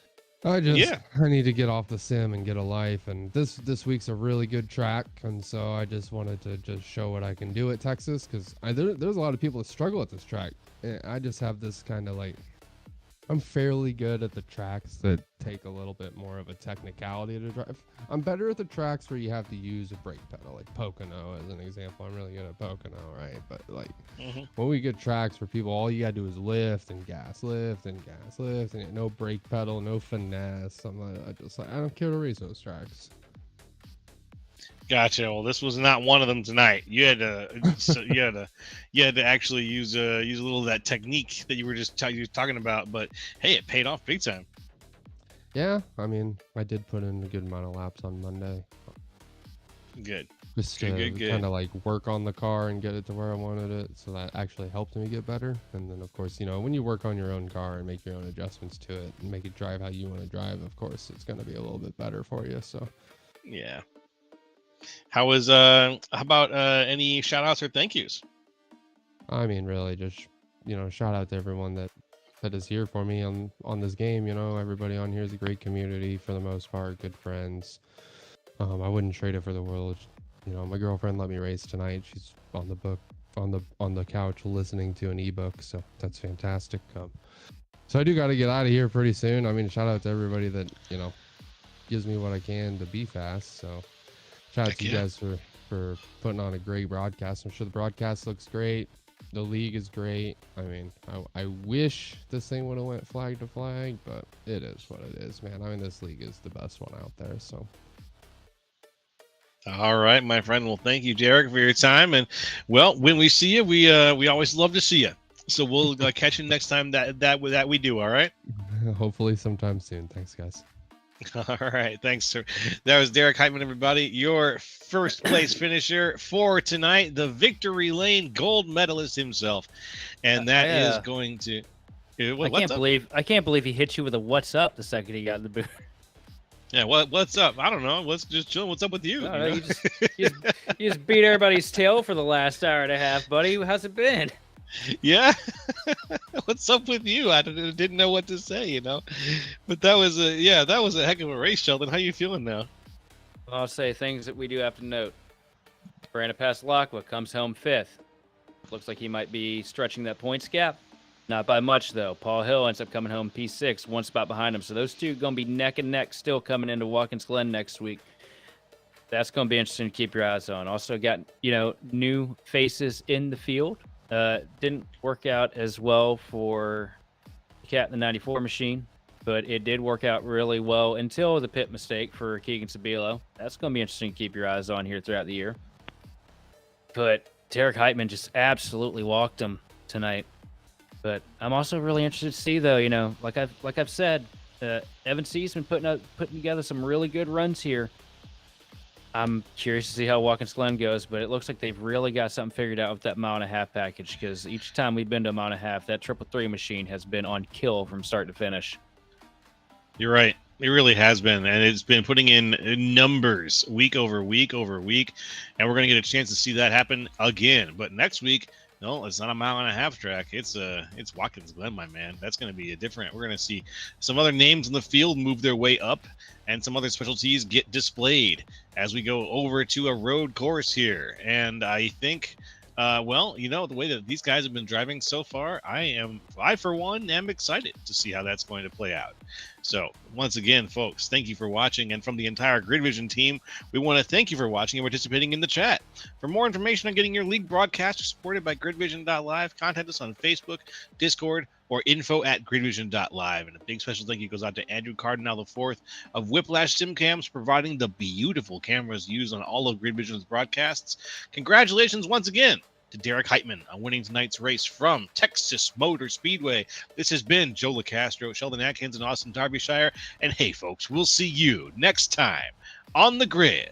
I need to get off the sim and get a life, and this week's a really good track, and so I just wanted to just show what I can do at Texas, because there's a lot of people that struggle at this track, and I just have this kind of like, I'm fairly good at the tracks that take a little bit more of a technicality to drive. I'm better at the tracks where you have to use a brake pedal, like Pocono as an example. I'm really good at Pocono, right? But like when we get tracks where people, all you gotta do is lift and gas, and no brake pedal, no finesse. I don't care to race those tracks. Gotcha. Well, this was not one of them tonight. You had to, you had to actually use a little of that technique that you were just talking about. But hey, it paid off big time. Yeah, I mean, I did put in a good amount of laps on Monday. Good. Just to kind of like work on the car and get it to where I wanted it. So that actually helped me get better. And then, of course, when you work on your own car and make your own adjustments to it and make it drive how you want to drive, of course, it's going to be a little bit better for you. So, yeah. How about any shout outs or thank yous? I mean, really just, shout out to everyone that is here for me on this game. Everybody on here is a great community for the most part, good friends. I wouldn't trade it for the world. My girlfriend let me race tonight. She's on the couch listening to an ebook, so that's fantastic. So I do got to get out of here pretty soon. I mean, shout out to everybody that gives me what I can to be fast. So shout out to you guys for putting on a great broadcast. I'm sure the broadcast looks great. The league is great. I mean, I wish this thing would have went flag to flag, but it is what it is, man. I mean, this league is the best one out there. So. All right, my friend. Well, thank you, Derek, for your time. And well, when we see you, we always love to see you. So we'll catch you next time that we do. All right. Hopefully, sometime soon. Thanks, guys. All right, thanks, sir. That was Derek Heitman, everybody. Your first place finisher for tonight, the Victory Lane gold medalist himself, and that is going to. I can't believe he hit you with a "What's up" the second he got in the booth. Yeah, what's up? I don't know. Let's just chill. What's up with you? You just beat everybody's tail for the last hour and a half, buddy. How's it been? Yeah. What's up with you? I didn't know what to say, But that was a heck of a race, Sheldon. How you feeling now? Well, I'll say things that we do have to note. Brandon Pastelacqua comes home 5th. Looks like he might be stretching that points gap. Not by much, though. Paul Hill ends up coming home P6, one spot behind him. So those two going to be neck and neck still coming into Watkins Glen next week. That's going to be interesting to keep your eyes on. Also got, new faces in the field. Didn't work out as well for Cat in the 94 machine, but it did work out really well until the pit mistake for Keegan Sabilo. That's going to be interesting to keep your eyes on here throughout the year. But Derek Heitman just absolutely walked him tonight. But I'm also really interested to see, though, like I've said, Evan C's been putting together some really good runs here. I'm curious to see how Watkins Glen goes, but it looks like they've really got something figured out with that mile and a half package, because each time we've been to a mile and a half, that 333 machine has been on kill from start to finish. You're right. It really has been, and it's been putting in numbers week over week over week, and we're going to get a chance to see that happen again. But next week, No, it's not a 1.5-mile track. It's Watkins Glen, my man. That's going to be a different. We're going to see some other names in the field move their way up, and some other specialties get displayed as we go over to a road course here. And I think, well, you know, the way that these guys have been driving so far, I for one am excited to see how that's going to play out. So once again, folks, thank you for watching. And from the entire Grid Vision team, we want to thank you for watching and participating in the chat. For more information on getting your league broadcast supported by gridvision.live, contact us on Facebook, Discord, or info@gridvision.live. And a big special thank you goes out to Andrew Cardinal IV of Whiplash SimCams, providing the beautiful cameras used on all of Grid Vision's broadcasts. Congratulations once again to Derek Heitman on winning tonight's race from Texas Motor Speedway. This has been Joe LaCastro, Sheldon Atkins, and Austin Derbyshire. And hey, folks, we'll see you next time on the grid.